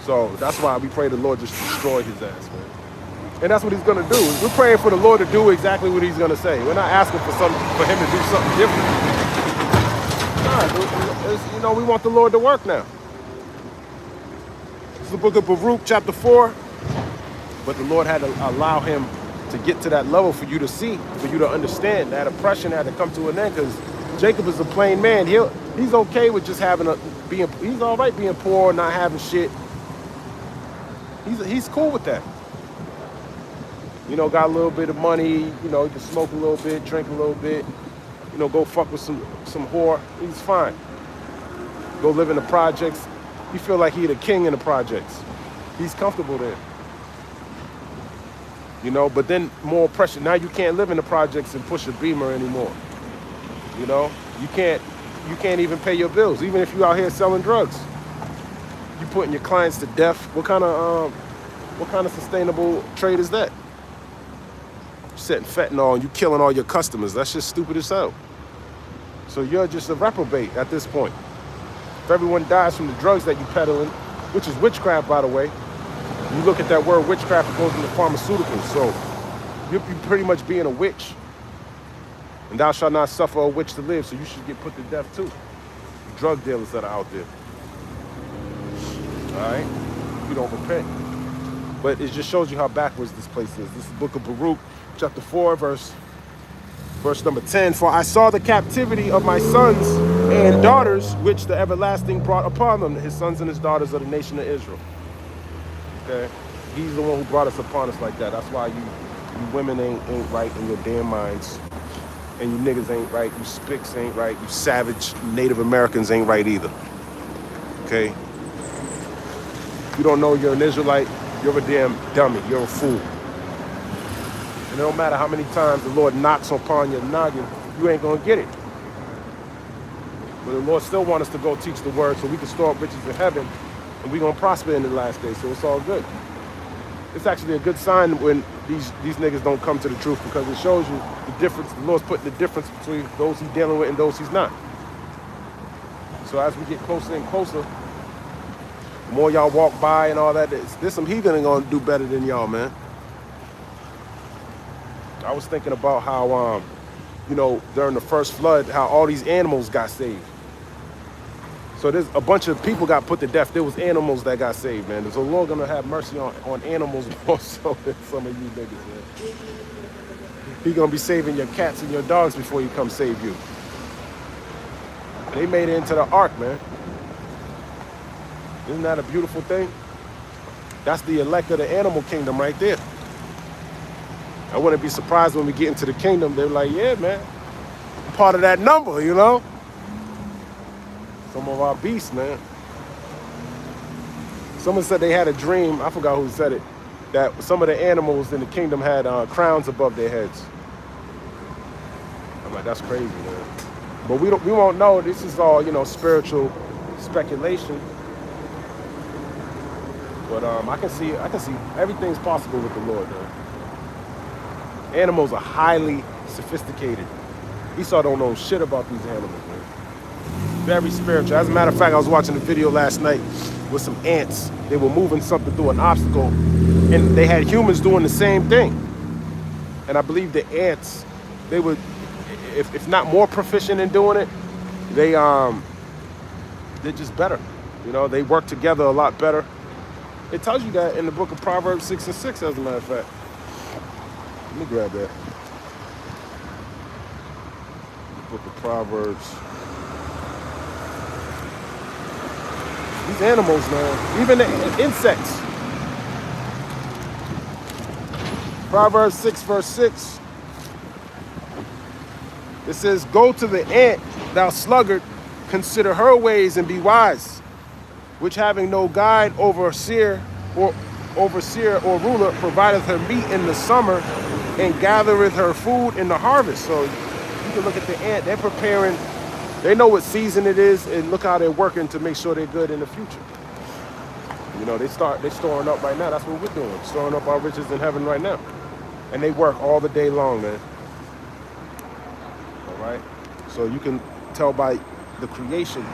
So that's why we pray the Lord just destroy his ass, man. And that's what he's going to do. We're praying for the Lord to do exactly what he's going to say. We're not asking for him to do something different. Nah, we want the Lord to work now. It's the book of Baruch, chapter 4. But the Lord had to allow him to get to that level for you to see, for you to understand. That oppression had to come to an end because Jacob is a plain man. He's okay with just he's all right being poor, not having shit. He's cool with that. Got a little bit of money, he can smoke a little bit, drink a little bit, go fuck with some whore. He's fine. Go live in the projects. He feel like he the king in the projects. He's comfortable there. But then more pressure. Now you can't live in the projects and push a Beamer anymore. You can't even pay your bills, even if you out here selling drugs. You putting your clients to death. What kind of sustainable trade is that? setting fentanyl and you killing all your customers. That's just stupid as hell. So you're just a reprobate at this point. If everyone dies from the drugs that you're peddling, which is witchcraft, by the way, you look at that word witchcraft, it goes into pharmaceuticals. So you're pretty much being a witch. And thou shalt not suffer a witch to live, so you should get put to death too. Drug dealers that are out there. All right? If you don't repent. But it just shows you how backwards this place is. This is the book of Baruch, chapter 4, verse number 10. For I saw the captivity of my sons and daughters, which the everlasting brought upon them. His sons and his daughters of the nation of Israel. Okay? He's the one who brought us upon us like that. That's why you women ain't right in your damn minds. And you niggas ain't right. You spicks ain't right. You savage Native Americans ain't right either. Okay? You don't know you're an Israelite, you're a damn dummy. You're a fool. And it don't matter how many times the Lord knocks upon your noggin, you ain't gonna get it. But the Lord still wants us to go teach the word so we can store up riches in heaven and we're gonna prosper in the last day, so it's all good. It's actually a good sign when these niggas don't come to the truth, because it shows you the difference. The Lord's putting the difference between those he's dealing with and those he's not. So as we get closer and closer, the more y'all walk by and all that, there's some heathen gonna do better than y'all, man. I was thinking about how, during the first flood, how all these animals got saved. So there's a bunch of people got put to death. There was animals that got saved, man. So the Lord gonna have mercy on animals more so than some of you niggas, man. He gonna be saving your cats and your dogs before he come save you. They made it into the ark, man. Isn't that a beautiful thing? That's the elect of the animal kingdom right there. I wouldn't be surprised when we get into the kingdom. They're like, yeah, man, I'm part of that number, you know? Some of our beasts, man. Someone said they had a dream, I forgot who said it, that some of the animals in the kingdom had crowns above their heads. I'm like, that's crazy, man. But we won't know. This is all, spiritual speculation. But I can see everything's possible with the Lord, man. Animals are highly sophisticated. Esau don't know shit about these animals, man. Very spiritual. As a matter of fact, I was watching a video last night with some ants. They were moving something through an obstacle, and they had humans doing the same thing. And I believe the ants, they would, if not more proficient in doing it, they're just better. They work together a lot better. It tells you that in the book of Proverbs 6 and 6, as a matter of fact. Let me grab that. The book of Proverbs. These animals, man, even the insects. Proverbs 6, verse 6. It says, go to the ant, thou sluggard, consider her ways and be wise, which having no guide, overseer or ruler, provideth her meat in the summer and gathereth her food in the harvest. So you can look at the ant, they're preparing. They know what season it is, and look how they're working to make sure they're good in the future. They're storing up right now. That's what we're doing, storing up our riches in heaven right now. And they work all the day long, man. All right? So you can tell by the creation.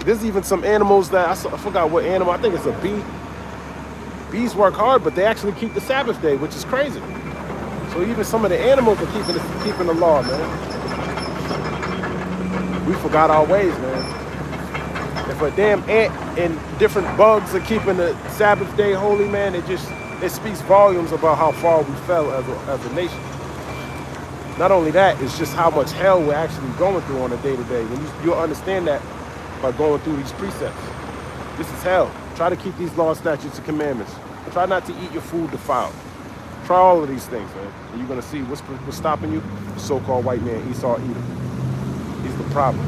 There's even some animals that, I forgot what animal, I think it's a bee. Bees work hard, but they actually keep the Sabbath day, which is crazy. So even some of the animals are keeping the law, man. We forgot our ways, man. If a damn ant and different bugs are keeping the Sabbath day holy, man, it speaks volumes about how far we fell as a nation. Not only that, it's just how much hell we're actually going through on a day-to-day. You'll understand that by going through these precepts. This is hell. Try to keep these laws, statutes, and commandments. Try not to eat your food defiled. Try all of these things, man. And you're going to see what's stopping you. The so-called white man, Esau Edom. He's the problem.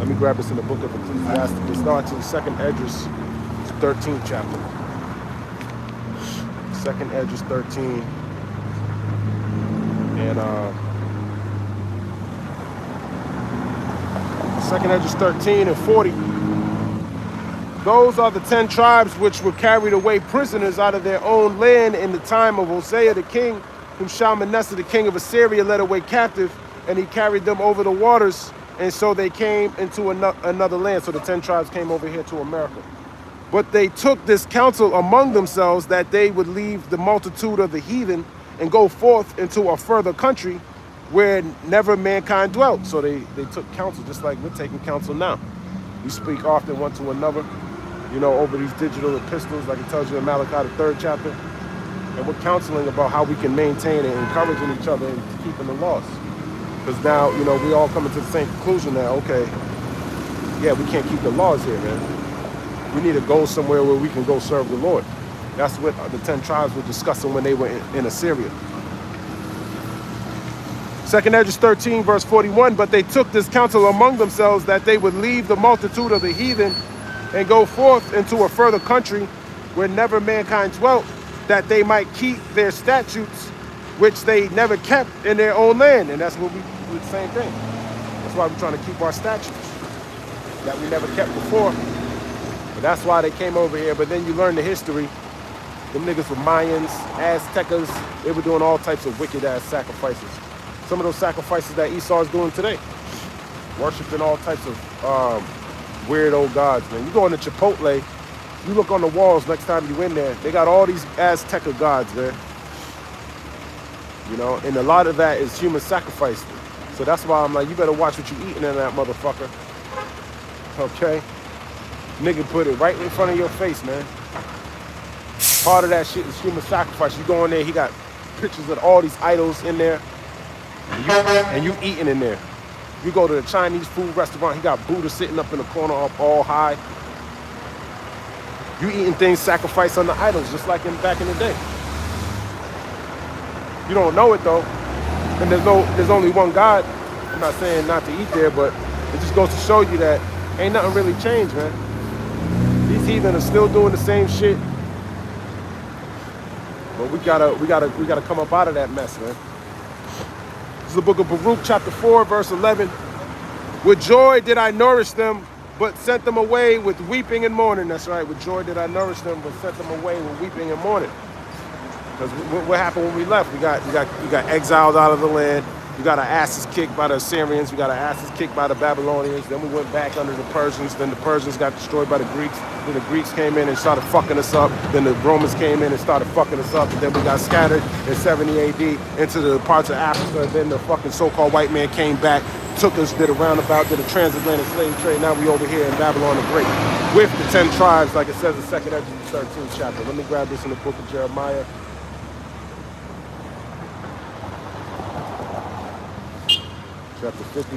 Let me grab this in the book of Ecclesiastes. It starts in 2nd Esdras 13th chapter. 2nd Esdras 13. And 2nd Esdras 13 and 40. Those are the 10 tribes which were carried away prisoners out of their own land in the time of Hosea the king, whom Shalmaneser, the king of Assyria, led away captive, and he carried them over the waters, and so they came into another land. So the 10 tribes came over here to America. But they took this counsel among themselves that they would leave the multitude of the heathen and go forth into a further country where never mankind dwelt. So they took counsel just like we're taking counsel now. We speak often one to another, you know, over these digital epistles, like it tells you in Malachi, the 3rd chapter. And we're counseling about how we can maintain and encouraging each other and keeping the laws. Because now, you know, we all coming to the same conclusion that, okay, yeah, we can't keep the laws here, man. We need to go somewhere where we can go serve the Lord. That's what the 10 tribes were discussing when they were in Assyria. 2nd Esdras 13, verse 41, but they took this counsel among themselves that they would leave the multitude of the heathen and go forth into a further country where never mankind dwelt, that they might keep their statutes, which they never kept in their own land. And that's what we do, the same thing. That's why we're trying to keep our statutes that we never kept before. But that's why they came over here. But then you learn the history. Them niggas were Mayans, Aztecas. They were doing all types of wicked ass sacrifices. Some of those sacrifices that Esau is doing today. Worshiping all types of weird old gods, man. You go into Chipotle, you look on the walls next time you in there, they got all these Azteca gods, man. You know, and a lot of that is human sacrifice. So that's why I'm like, you better watch what you eating in that motherfucker. Okay? Nigga put it right in front of your face, man. Part of that shit is human sacrifice. You go in there, he got pictures of all these idols in there. And you eating in there. You go to the Chinese food restaurant, he got Buddha sitting up in the corner up all high. You eating things sacrificed on the idols, just like back in the day. You don't know it though. And there's only one God. I'm not saying not to eat there, but it just goes to show you that ain't nothing really changed, man. These heathen are still doing the same shit. But we gotta come up out of that mess, man. This is the book of Baruch, chapter 4, verse 11. With joy did I nourish them, but sent them away with weeping and mourning. That's right. With joy did I nourish them, but sent them away with weeping and mourning. Because what happened when we left? We got exiled out of the land. We got our asses kicked by the Assyrians. We got our asses kicked by the Babylonians. Then we went back under the Persians. Then the Persians got destroyed by the Greeks. Then the Greeks came in and started fucking us up. Then the Romans came in and started fucking us up. And then we got scattered in 70 AD into the parts of Africa. Then the fucking so-called white man came back, took us, did a roundabout, did a transatlantic slave trade. Now we over here in Babylon the Great with the 10 tribes, like it says in 2nd Esdras 13th chapter. Let me grab this in the book of Jeremiah. Chapter 50.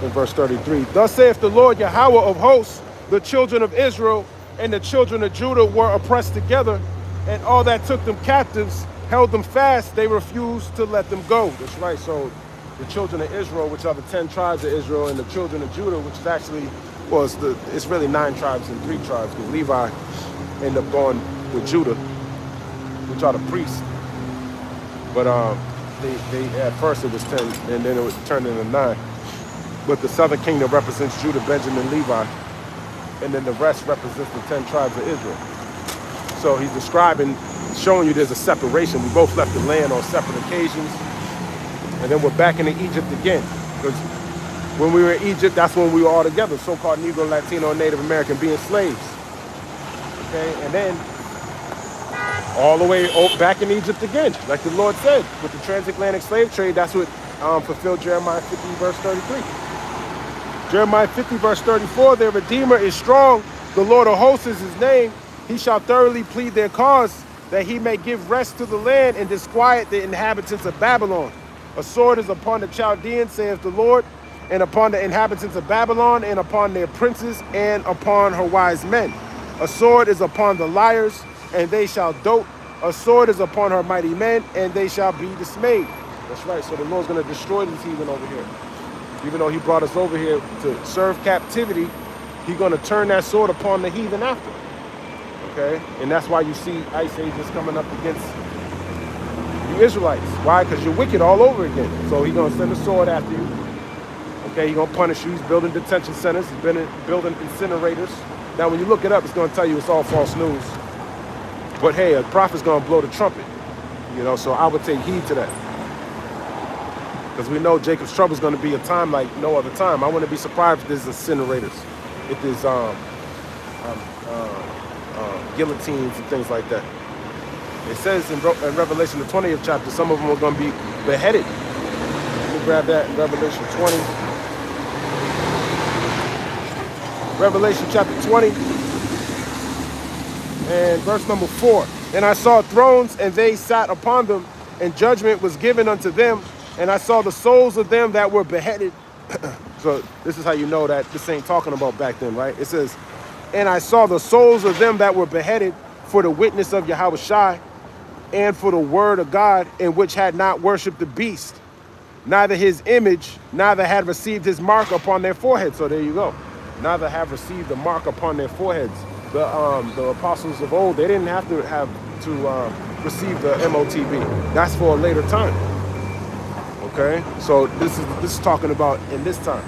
In verse 33. Thus saith the Lord Yahweh of hosts, the children of Israel and the children of Judah were oppressed together, and all that took them captives held them fast. They refused to let them go. That's right. So the children of Israel, which are the 10 tribes of Israel, and the children of Judah, which is actually, well, it's really 9 tribes and 3 tribes, because Levi ended up going with Judah, which are the priests. But they at first it was 10, and then it was turned into 9. But the southern kingdom represents Judah, Benjamin, Levi, and then the rest represents the 10 tribes of Israel. So he's describing, showing you there's a separation. We both left the land on separate occasions, and then we're back into Egypt again. Because when we were in Egypt, that's when we were all together, so-called Negro, Latino, and Native American being slaves. Okay, and then all the way back in Egypt again, like the Lord said, with the transatlantic slave trade. That's what fulfilled Jeremiah 50, verse 33. Jeremiah 50, verse 34, their Redeemer is strong. The Lord of hosts is his name. He shall thoroughly plead their cause, that he may give rest to the land and disquiet the inhabitants of Babylon. A sword is upon the Chaldeans, saith the Lord, and upon the inhabitants of Babylon, and upon their princes, and upon her wise men. A sword is upon the liars, and they shall dote. A sword is upon her mighty men, and they shall be dismayed. That's right. So the Lord's going to destroy these heathen over here. Even though he brought us over here to serve captivity, he's going to turn that sword upon the heathen after. Okay? And that's why you see Ice Ages coming up against you Israelites. Why? Because you're wicked all over again. So he's going to send a sword after you. Okay? He's going to punish you. He's building detention centers. He's building incinerators. Now, when you look it up, it's going to tell you it's all false news. But hey, a prophet's gonna blow the trumpet, you know. So I would take heed to that, because we know Jacob's trouble is gonna be a time like no other time. I wouldn't be surprised if there's incinerators, if there's guillotines and things like that. It says in Revelation, the 20th chapter, some of them are going to be beheaded. Let me grab that in Revelation 20. Revelation chapter 20 and verse number 4. And I saw thrones, and they sat upon them, and judgment was given unto them. And I saw the souls of them that were beheaded. So this is how you know that this ain't talking about back then, right? It says, and I saw the souls of them that were beheaded for the witness of Yahushua and for the word of God, in which had not worshipped the beast, neither his image, neither had received his mark upon their foreheads. So there you go. Neither have received the mark upon their foreheads. The apostles of old, they didn't have to receive the MOTB. That's for a later time. Okay, so this is talking about in this time,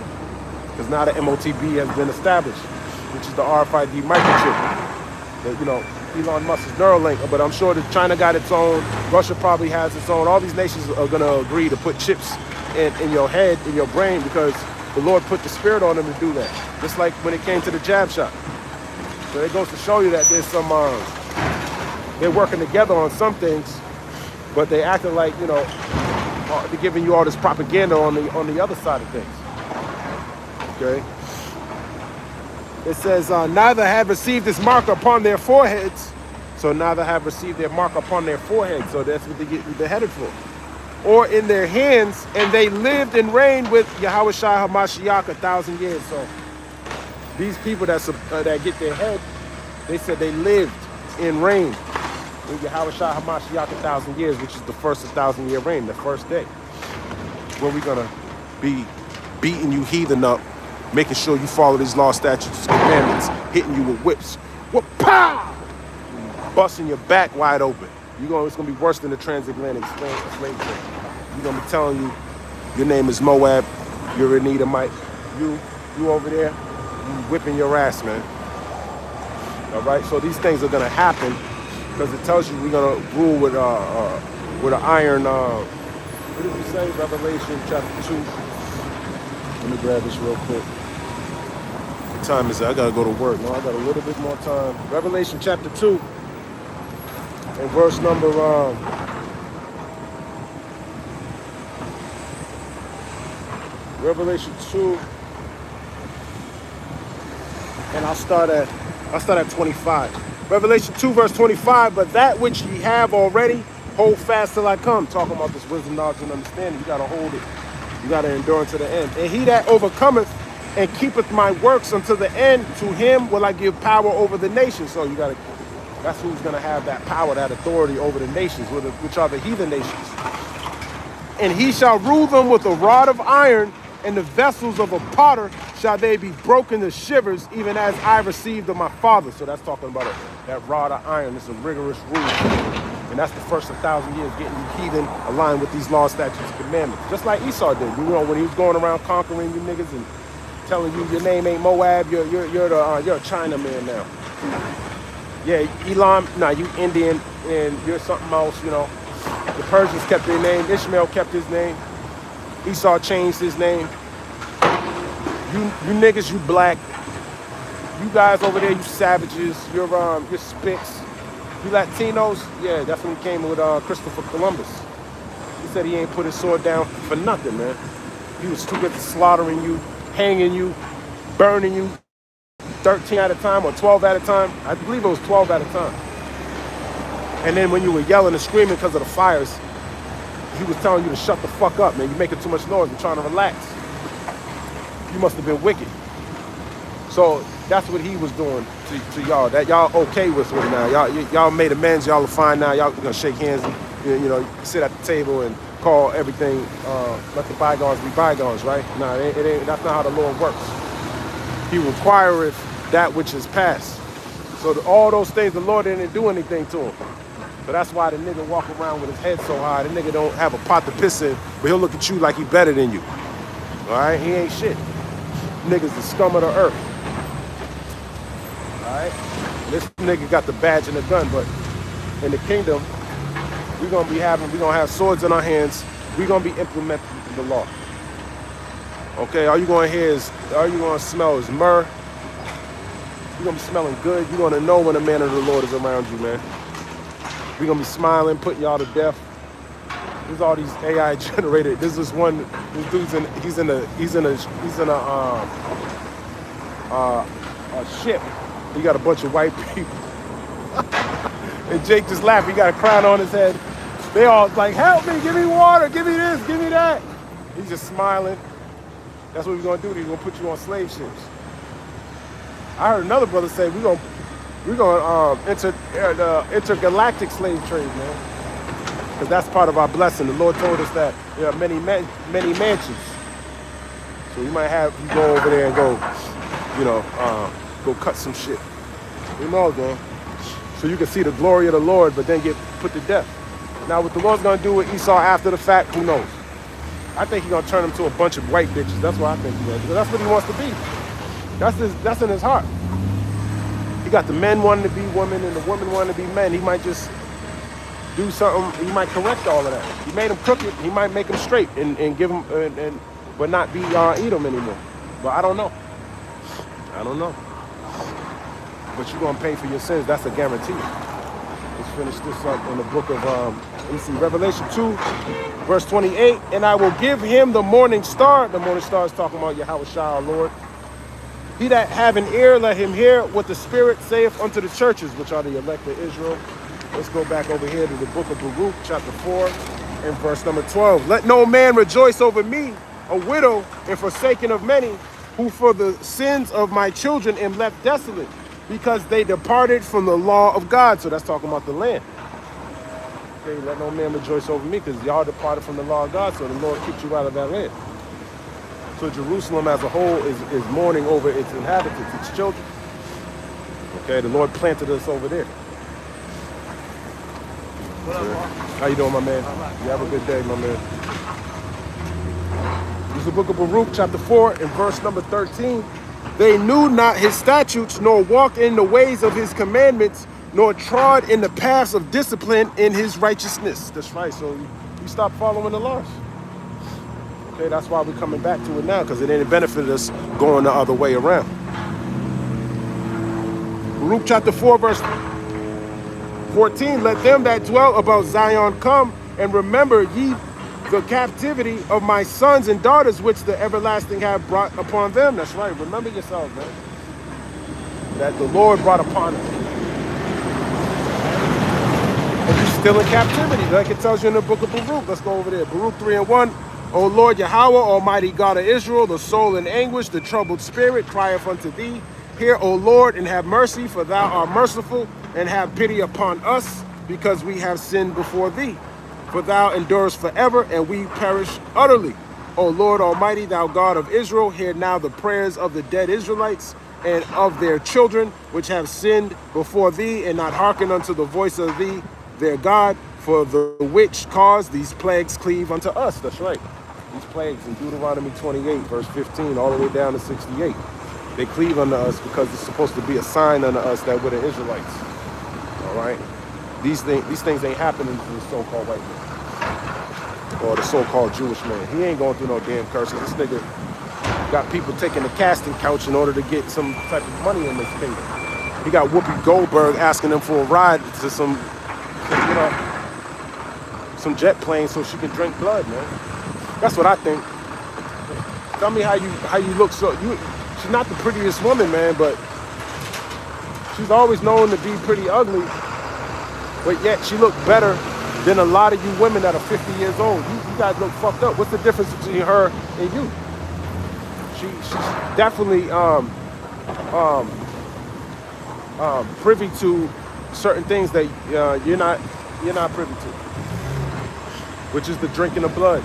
because now the MOTB has been established, which is the RFID microchip. That, you know, Elon Musk's Neuralink, but I'm sure that China got its own, Russia probably has its own. All these nations are going to agree to put chips in your head, in your brain, because the Lord put the spirit on them to do that. Just like when it came to the jab shot. So it goes to show you that there's some, they're working together on some things, but they acting like, you know, they're giving you all this propaganda on the other side of things. Okay. It says, neither have received this mark upon their foreheads. So neither have received their mark upon their foreheads. So that's what they get beheaded for. Or in their hands, and they lived and reigned with Yahushua HaMashiach 1,000 years. So these people that get their head, they said they lived and reigned with Yahushua HaMashiach 1,000 years, which is the first 1,000-year reign, the first day. When we're going to be beating you heathen up, making sure you follow these law, statutes, commandments, hitting you with whips. Whoop, pow! Busting your back wide open. It's going to be worse than the transatlantic slave trade. You're going to be telling you, your name is Moab, you're an Edomite. You over there, you whipping your ass, man. All right, so these things are going to happen because it tells you we're going to rule with an iron, what did we say? Revelation chapter 2. Let me grab this real quick. What time is it? I gotta go to work. No, I got a little bit more time. Revelation chapter 2 and verse number Revelation 2, and I'll start at 25. Revelation 2 verse 25. But that which ye have already, hold fast till I come. Talking about this wisdom, knowledge, and understanding. You gotta hold it. You got to endure unto the end. And he that overcometh and keepeth my works unto the end, to him will I give power over the nations. So you got to, that's who's going to have that power, that authority over the nations, which are the heathen nations. And he shall rule them with a rod of iron, and the vessels of a potter shall they be broken to shivers, even as I received of my father. So that's talking about that rod of iron. It's a rigorous rule. And that's the first 1,000 years, getting you heathen aligned with these laws, statutes, and commandments. Just like Esau did. You know, when he was going around conquering you niggas and telling you your name ain't Moab, you're a Chinaman now. Yeah, Elam, nah, you Indian, and you're something else, you know. The Persians kept their name. Ishmael kept his name. Esau changed his name. You niggas, you black. You guys over there, you savages. You're spics. You Latinos, yeah, that's when he came with Christopher Columbus. He said he ain't put his sword down for nothing, man. He was too good to slaughtering you, hanging you, burning you, 13 at a time or 12 at a time. I believe it was 12 at a time. And then when you were yelling and screaming because of the fires, he was telling you to shut the fuck up, man. You're making too much noise. I'm trying to relax. You must have been wicked. So that's what he was doing to y'all. That y'all okay with it now. Y'all made amends. Y'all are fine now. Y'all gonna shake hands and you know sit at the table and call everything. Let the bygones be bygones, right? Nah, it ain't. That's not how the Lord works. He requireth that which is past. So all those things, the Lord didn't do anything to him. So that's why the nigga walk around with his head so high. The nigga don't have a pot to piss in, but he'll look at you like he better than you. All right, he ain't shit. Nigga's the scum of the earth. All right, this nigga got the badge and the gun, but in the kingdom, we're gonna have swords in our hands. We're gonna be implementing the law. Okay, all you're gonna smell is myrrh. You're gonna be smelling good. You're gonna know when the man of the Lord is around you, man. We're gonna be smiling, putting y'all to death. There's all these AI generated. This dude's in a ship. He got a bunch of white people. And Jake just laughed. He got a crown on his head. They all like, help me, give me water, give me this, give me that. He's just smiling. That's what we're gonna do. He's gonna put you on slave ships. I heard another brother say we're gonna enter the intergalactic slave trade, man. Because that's part of our blessing. The Lord told us that there are many mansions. So you might have you go over there and go cut some shit. You know, man. So you can see the glory of the Lord, but then get put to death. Now, what the Lord's gonna do with Esau after the fact, who knows? I think he's gonna turn him to a bunch of white bitches. That's what I think he does. Because that's what he wants to be. That's in his heart. He got the men wanting to be women and the women wanting to be men. He might just do something. He might correct all of that. He made them crooked. He might make them straight and give them but not be Edom anymore. But I don't know. But you're gonna pay for your sins. That's a guarantee. Let's finish this up in the book of Revelation 2, verse 28. And I will give him the morning star. The morning star is talking about Yahweh Shai, our Lord. He that have an ear, let him hear what the Spirit saith unto the churches, which are the elect of Israel. Let's go back over here to the book of Baruch, chapter 4, and verse number 12. Let no man rejoice over me, a widow and forsaken of many, who for the sins of my children am left desolate, because they departed from the law of God. So that's talking about the land. Okay, let no man rejoice over me, because y'all departed from the law of God, so the Lord kicked you out of that land. So Jerusalem as a whole is mourning over its inhabitants, its children. Okay, the Lord planted us over there. What up, Mark? How you doing, my man? You have a good day, my man. This is the book of Baruch, chapter 4, and verse number 13. They knew not his statutes, nor walked in the ways of his commandments, nor trod in the paths of discipline in his righteousness. That's right, so you stop following the laws. Okay, that's why we're coming back to it now, because it didn't benefit us going the other way around. Baruch chapter 4, verse 14. Let them that dwell about Zion come, and remember ye the captivity of my sons and daughters, which the everlasting have brought upon them. That's right, remember yourselves, man. That the Lord brought upon them. And you're still in captivity, like it tells you in the book of Baruch. Let's go over there. Baruch 3 and 1. O Lord Yahweh, Almighty God of Israel, the soul in anguish, the troubled spirit, crieth unto thee. Hear, O Lord, and have mercy, for thou art merciful, and have pity upon us, because we have sinned before thee. For thou endurest forever, and we perish utterly. O Lord Almighty, thou God of Israel, hear now the prayers of the dead Israelites, and of their children, which have sinned before thee, and not hearkened unto the voice of thee, their God, for the which cause these plagues cleave unto us. That's right. These plagues in Deuteronomy 28, verse 15, all the way down to 68. They cleave unto us because it's supposed to be a sign unto us that we're the Israelites. All right? These things ain't happening to the so-called white man or the so-called Jewish man. He ain't going through no damn curses. This nigga got people taking the casting couch in order to get some type of money in this kingdom. He got Whoopi Goldberg asking him for a ride to some jet plane so she can drink blood, man. That's what I think. Tell me how you look. She's not the prettiest woman, man, but she's always known to be pretty ugly. But yet she looked better than a lot of you women that are 50 years old. You guys look fucked up. What's the difference between her and you? She's definitely privy to certain things that you're not privy to, which is the drinking of blood.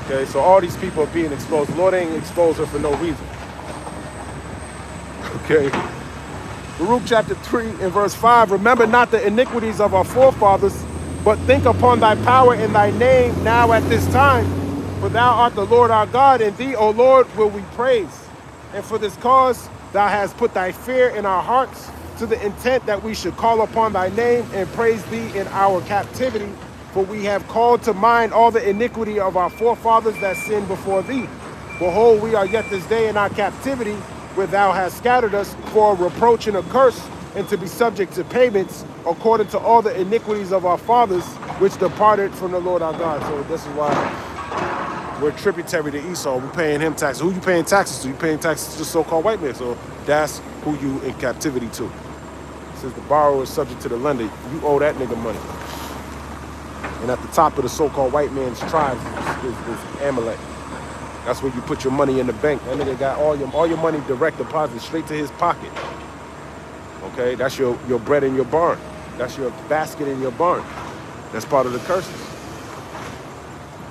Okay, so all these people are being exposed. The Lord ain't exposed her for no reason. Okay. Baruch chapter 3 and verse 5. Remember not the iniquities of our forefathers, but think upon thy power and thy name now at this time. For thou art the Lord our God, and thee, O Lord, will we praise. And for this cause thou hast put thy fear in our hearts, to the intent that we should call upon thy name and praise thee in our captivity. For we have called to mind all the iniquity of our forefathers that sinned before thee. Behold, we are yet this day in our captivity, where thou hast scattered us for a reproach and a curse, and to be subject to payments according to all the iniquities of our fathers, which departed from the Lord our God. So this is why we're tributary to Esau. We're paying him taxes. Who you paying taxes to? You paying taxes to the so-called white man. So that's who you in captivity to. It says the borrower is subject to the lender. You owe that nigga money. And at the top of the so-called white man's tribes is Amalek. That's where you put your money in the bank. That nigga got all your money direct deposit straight to his pocket. Okay, that's your bread in your barn. That's your basket in your barn. That's part of the curses.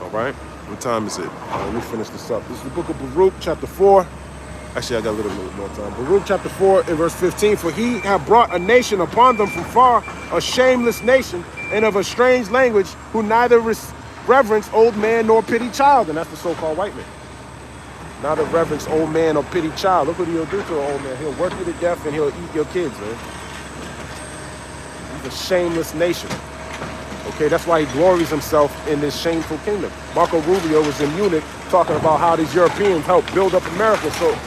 All right, what time is it? Let me finish this up. This is the book of Baruch, chapter 4. Actually, I got a little more time. Baruch chapter 4 and verse 15. For he hath brought a nation upon them from far, a shameless nation, and of a strange language, who neither reverence old man nor pity child. And that's the so-called white man. Neither reverence old man or pity child. Look what he'll do to an old man. He'll work you to death and he'll eat your kids, man. He's a shameless nation. Okay, that's why he glories himself in this shameful kingdom. Marco Rubio was in Munich talking about how these Europeans helped build up America. So,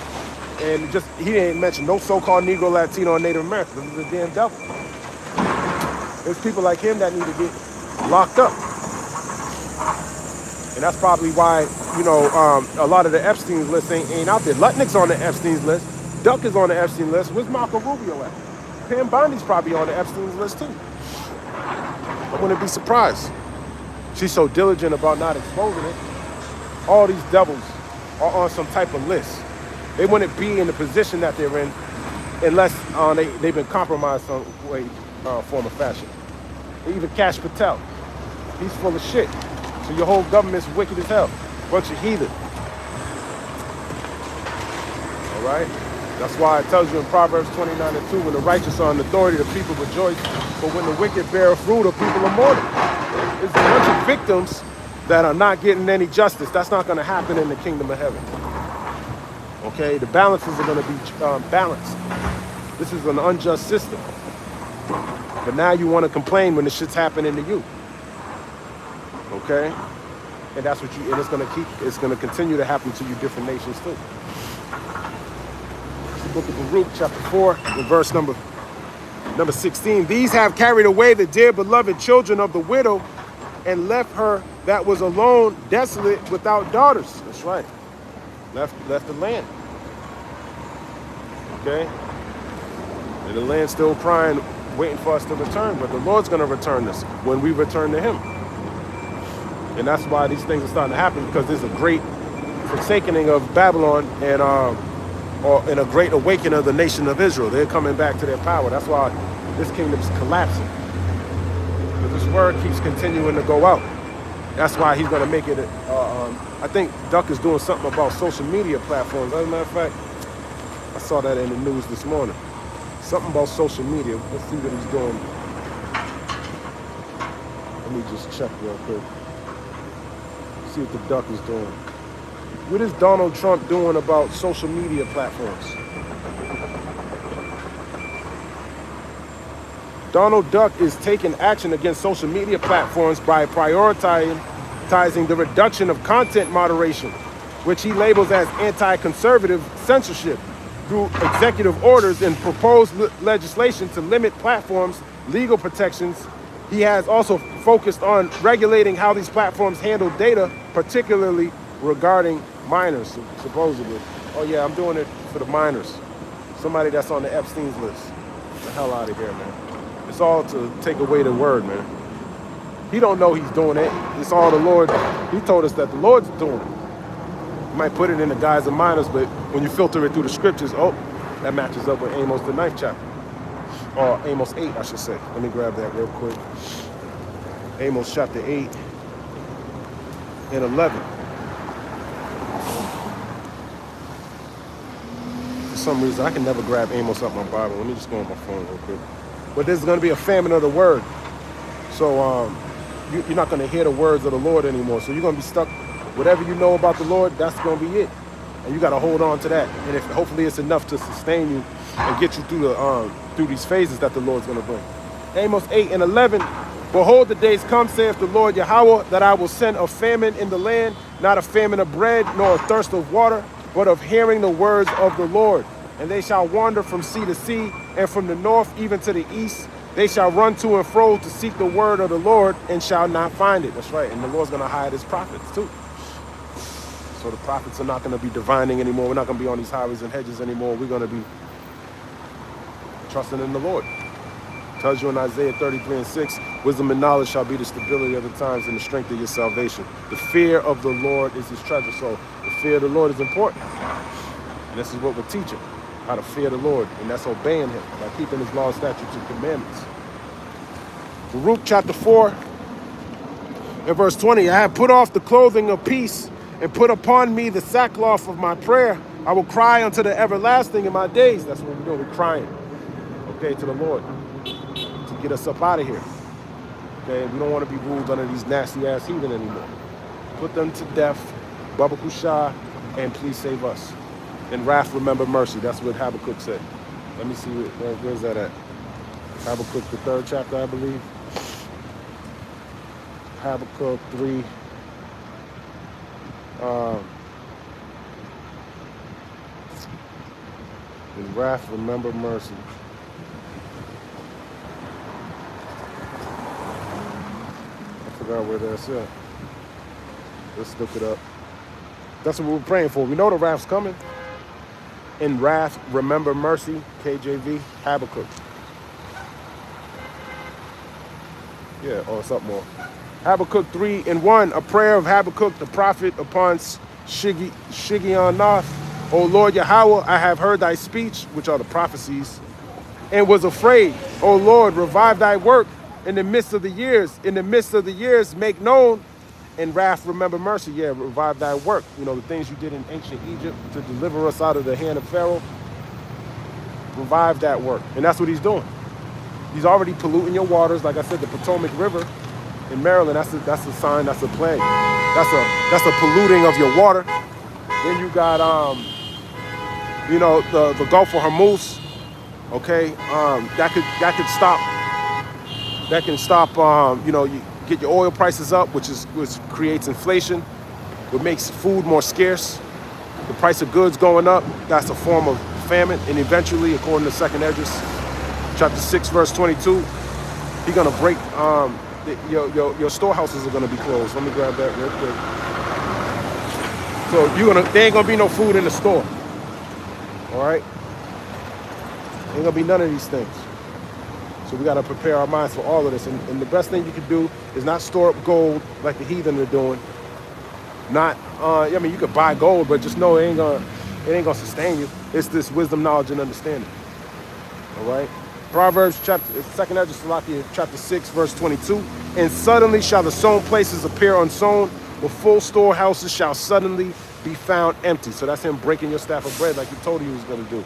and just, he didn't mention no so-called Negro, Latino, or Native Americans. This is a damn devil. There's people like him that need to get locked up. And that's probably why, you know, a lot of the Epstein list ain't out there. Lutnick's on the Epstein list. Duck is on the Epstein list. Where's Marco Rubio at? Pam Bondi's probably on the Epstein list too. I wouldn't be surprised. She's so diligent about not exposing it. All these devils are on some type of list. They wouldn't be in the position that they're in unless they've been compromised some way, form or fashion. Even Kash Patel, he's full of shit. So your whole government's wicked as hell. Bunch of heathen. All right? That's why it tells you in Proverbs 29:2, when the righteous are in authority, the people rejoice. But when the wicked bear fruit, the people are mourning. It's a bunch of victims that are not getting any justice. That's not going to happen in the kingdom of heaven. Okay? The balances are going to be balanced. This is an unjust system. But now you want to complain when the shit's happening to you. Okay? And that's what and it's gonna continue to happen to you, different nations too. It's the book of Baruch, chapter 4, and verse number 16. These have carried away the dear beloved children of the widow and left her that was alone, desolate, without daughters. That's right. Left the land. Okay? And the land's still crying, waiting for us to return, but the Lord's gonna return us when we return to him. And that's why these things are starting to happen, because there's a great forsaking of Babylon and a great awakening of the nation of Israel. They're coming back to their power. That's why this kingdom's collapsing. Because this word keeps continuing to go out. That's why he's going to make it. I think Duck is doing something about social media platforms. As a matter of fact, I saw that in the news this morning. Something about social media. Let's see what he's doing. Let me just check real quick. See what the Duck is doing. What is Donald Trump doing about social media platforms? Donald Duck is taking action against social media platforms by prioritizing the reduction of content moderation, which he labels as anti-conservative censorship, through executive orders and proposed legislation to limit platforms' legal protections. He has also focused on regulating how these platforms handle data, particularly regarding minors, supposedly. Oh yeah, I'm doing it for the minors. Somebody that's on the Epstein's list. Get the hell out of here, man. It's all to take away the word, man. He don't know he's doing it. It's all the Lord. He told us that the Lord's doing it. You might put it in the guise of minors, but when you filter it through the scriptures, oh, that matches up with Amos, the 9th chapter. Or Amos 8, I should say. Let me grab that real quick. Amos chapter 8 and 11. For some reason, I can never grab Amos up my Bible. Let me just go on my phone real quick. But there's going to be a famine of the word. So you're not going to hear the words of the Lord anymore. So you're going to be stuck. Whatever you know about the Lord, that's going to be it. And you got to hold on to that. And if hopefully it's enough to sustain you and get you through these phases that the Lord's going to bring. Amos 8:11. Behold, the days come, saith the Lord Yahweh, that I will send a famine in the land, not a famine of bread, nor a thirst of water, but of hearing the words of the Lord. And they shall wander from sea to sea, and from the north even to the east. They shall run to and fro to seek the word of the Lord, and shall not find it. That's right. And the Lord's going to hide his prophets too. So the prophets are not going to be divining anymore. We're not going to be on these highways and hedges anymore. We're going to be trusting in the Lord. It tells you in Isaiah 33:6, wisdom and knowledge shall be the stability of the times and the strength of your salvation. The fear of the Lord is his treasure. So the fear of the Lord is important. And this is what we're teaching, how to fear the Lord. And that's obeying him by keeping his laws, statutes, and commandments. Baruch chapter 4 and verse 20, I have put off the clothing of peace and put upon me the sackcloth of my prayer. I will cry unto the everlasting in my days. That's what we're doing. We're crying, okay, to the Lord to get us up out of here. Okay, we don't want to be ruled under these nasty ass heathen anymore. Put them to death, Baba Kusha, and please save us. In wrath, remember mercy. That's what Habakkuk said. Let me see, where's that at? Habakkuk, the 3rd chapter, I believe. Habakkuk 3. In wrath, remember mercy. I forgot where that's at. Let's look it up. That's what we're praying for. We know the wrath's coming. In wrath, remember mercy, KJV, Habakkuk. Yeah, or something more. Habakkuk 3:1, a prayer of Habakkuk the prophet upon Shigionoth. O Lord Yahweh, I have heard thy speech, which are the prophecies, and was afraid. O Lord, revive thy work in the midst of the years. In the midst of the years, make known. In wrath, remember mercy. Yeah, revive thy work. You know, the things you did in ancient Egypt to deliver us out of the hand of Pharaoh. Revive that work. And that's what he's doing. He's already polluting your waters. Like I said, the Potomac River in Maryland, that's a sign, that's a plague. That's a polluting of your water. Then you got, you know, the Gulf of Hormuz. Okay, that can stop, you know, you get your oil prices up, which creates inflation, which makes food more scarce. The price of goods going up, that's a form of famine. And eventually, according to 2nd Esdras, chapter 6, verse 22, he's gonna break, your storehouses are gonna be closed. Let me grab that real quick. So there ain't gonna be no food in the store. All right? Ain't gonna be none of these things. So we gotta prepare our minds for all of this. And the best thing you can do is not store up gold like the heathen are doing. Not, I mean, you could buy gold, but just know it ain't gonna sustain you. It's this wisdom, knowledge, and understanding. All right? Proverbs chapter 2nd Esdras, chapter 6, verse 22. And suddenly shall the sown places appear unsown, the full storehouses shall suddenly be found empty. So that's him breaking your staff of bread like he told you he was gonna do.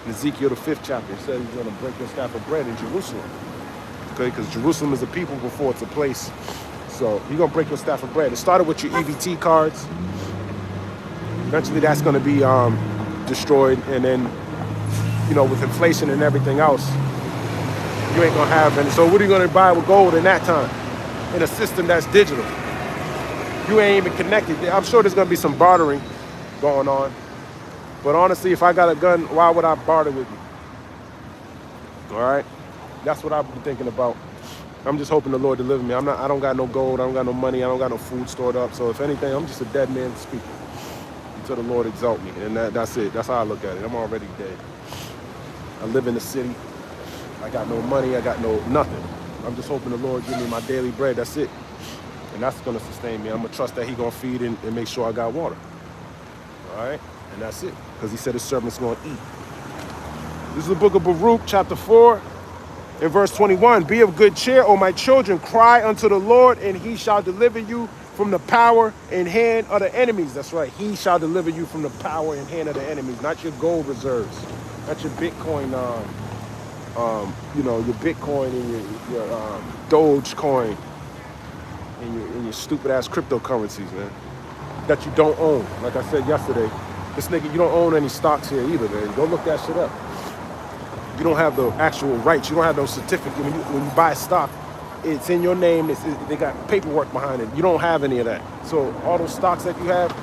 In Ezekiel the 5th chapter, he said he's gonna break your staff of bread in Jerusalem. Okay, because Jerusalem is a people before it's a place. So he's gonna break your staff of bread. It started with your EBT cards. Eventually that's gonna be destroyed, and then, you know, with inflation and everything else, you ain't gonna have any. So what are you gonna buy with gold in that time? In a system that's digital. You ain't even connected. I'm sure there's gonna be some bartering going on. But honestly, if I got a gun, why would I barter with you? All right? That's what I've been thinking about. I'm just hoping the Lord deliver me. I don't got no gold, I don't got no money, I don't got no food stored up. So if anything, I'm just a dead man speaking until the Lord exalt me. And that's it. That's how I look at it. I'm already dead. I live in the city. I got no money, I got nothing. I'm just hoping the Lord give me my daily bread. That's it. And that's gonna sustain me. I'm gonna trust that he gonna feed and make sure I got water. All right? And that's it. Because he said his servant's gonna eat. This is the book of Baruch, chapter 4, and verse 21. Be of good cheer, O my children, cry unto the Lord, and he shall deliver you from the power and hand of the enemies. That's right. He shall deliver you from the power and hand of the enemies, not your gold reserves, not your Bitcoin, you know, your Bitcoin and your Dogecoin and your stupid ass cryptocurrencies, man, that you don't own. Like I said yesterday, this nigga, you don't own any stocks here either, man. Go look that shit up. You don't have the actual rights. You don't have no certificate. When you buy stock, it's in your name. They got paperwork behind it. You don't have any of that. So all those stocks that you have,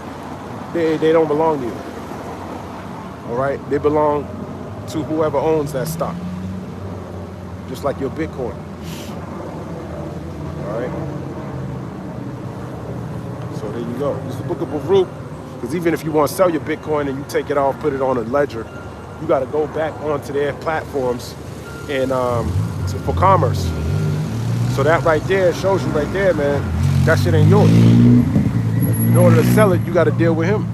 they don't belong to you. All right? They belong to whoever owns that stock. Just like your Bitcoin. All right? So there you go. This is the book of Baruch. Because even if you want to sell your Bitcoin and you take it off, put it on a ledger, you got to go back onto their platforms and for commerce. So that right there shows you right there, man, that shit ain't yours. In order to sell it, you got to deal with him.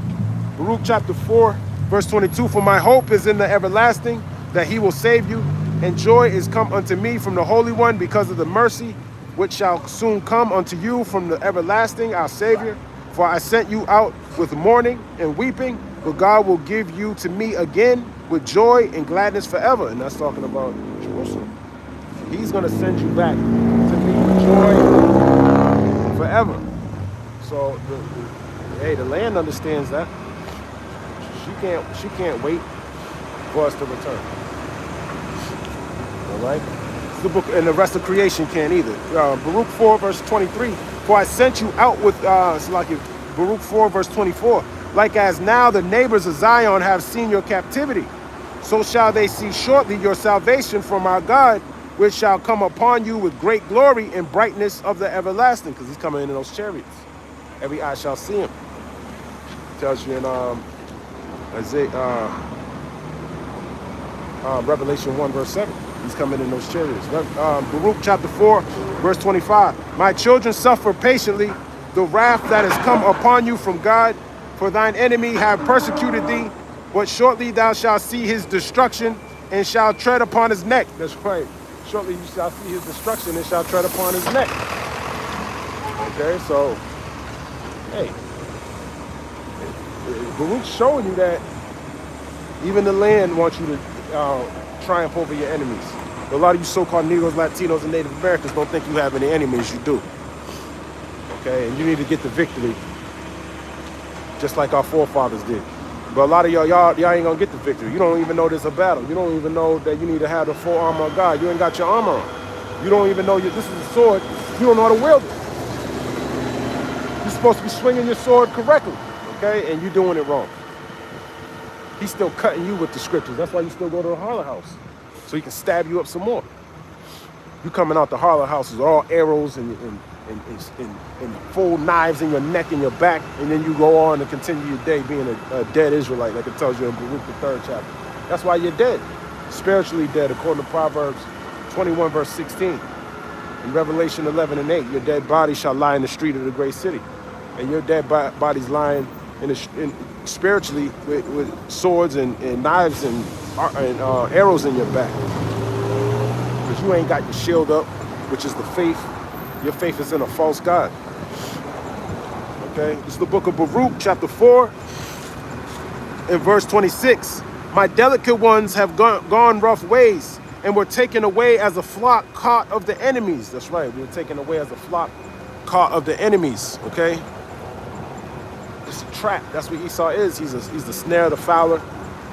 Baruch chapter 4, verse 22, for my hope is in the everlasting, that he will save you, and joy is come unto me from the Holy One because of the mercy which shall soon come unto you from the everlasting, our Savior. For I sent you out with mourning and weeping, but God will give you to me again with joy and gladness forever. And that's talking about Jerusalem. He's going to send you back to me with joy forever. So, the land understands that. She can't wait for us to return. All right? The book, and the rest of creation can't either. Baruch 4, verse 23. For I sent you out with, Baruch 4, verse 24. Like as now the neighbors of Zion have seen your captivity, so shall they see shortly your salvation from our God, which shall come upon you with great glory and brightness of the everlasting. Because he's coming in those chariots. Every eye shall see him. Tells you in Revelation 1, verse 7. He's coming in those chariots. Baruch chapter 4, verse 25. My children suffer patiently the wrath that has come upon you from God, for thine enemy have persecuted thee, but shortly thou shalt see his destruction and shalt tread upon his neck. That's right. Shortly you shall see his destruction and shall tread upon his neck. Okay, so, hey, Baruch's showing you that even the land wants you to triumph over your enemies. But a lot of you so-called Negroes, Latinos, and Native Americans don't think you have any enemies. You do. Okay, and you need to get the victory, just like our forefathers did. But a lot of y'all ain't gonna get the victory. You don't even know there's a battle. You don't even know that you need to have the full armor of God. You ain't got your armor on. You don't even know this is a sword. You don't know how to wield it. You're supposed to be swinging your sword correctly, okay? And you're doing it wrong. He's still cutting you with the scriptures. That's why you still go to the Harlot house, so he can stab you up some more. You coming out the Harlot house with all arrows and full knives in your neck and your back, and then you go on to continue your day being a dead Israelite, like it tells you in Baruch the 3rd chapter. That's why you're dead, spiritually dead, according to Proverbs 21, verse 16. In Revelation 11 and 8, your dead body shall lie in the street of the great city, and your dead body's lying spiritually with swords and knives and arrows in your back, because you ain't got your shield up, which is the faith. Your faith is in a false god. Okay, this is the book of Baruch, chapter 4, and verse 26. My delicate ones have gone rough ways, and were taken away as a flock caught of the enemies. That's right, we were taken away as a flock caught of the enemies. Okay, it's a trap. That's what Esau is. He's the snare, the fowler.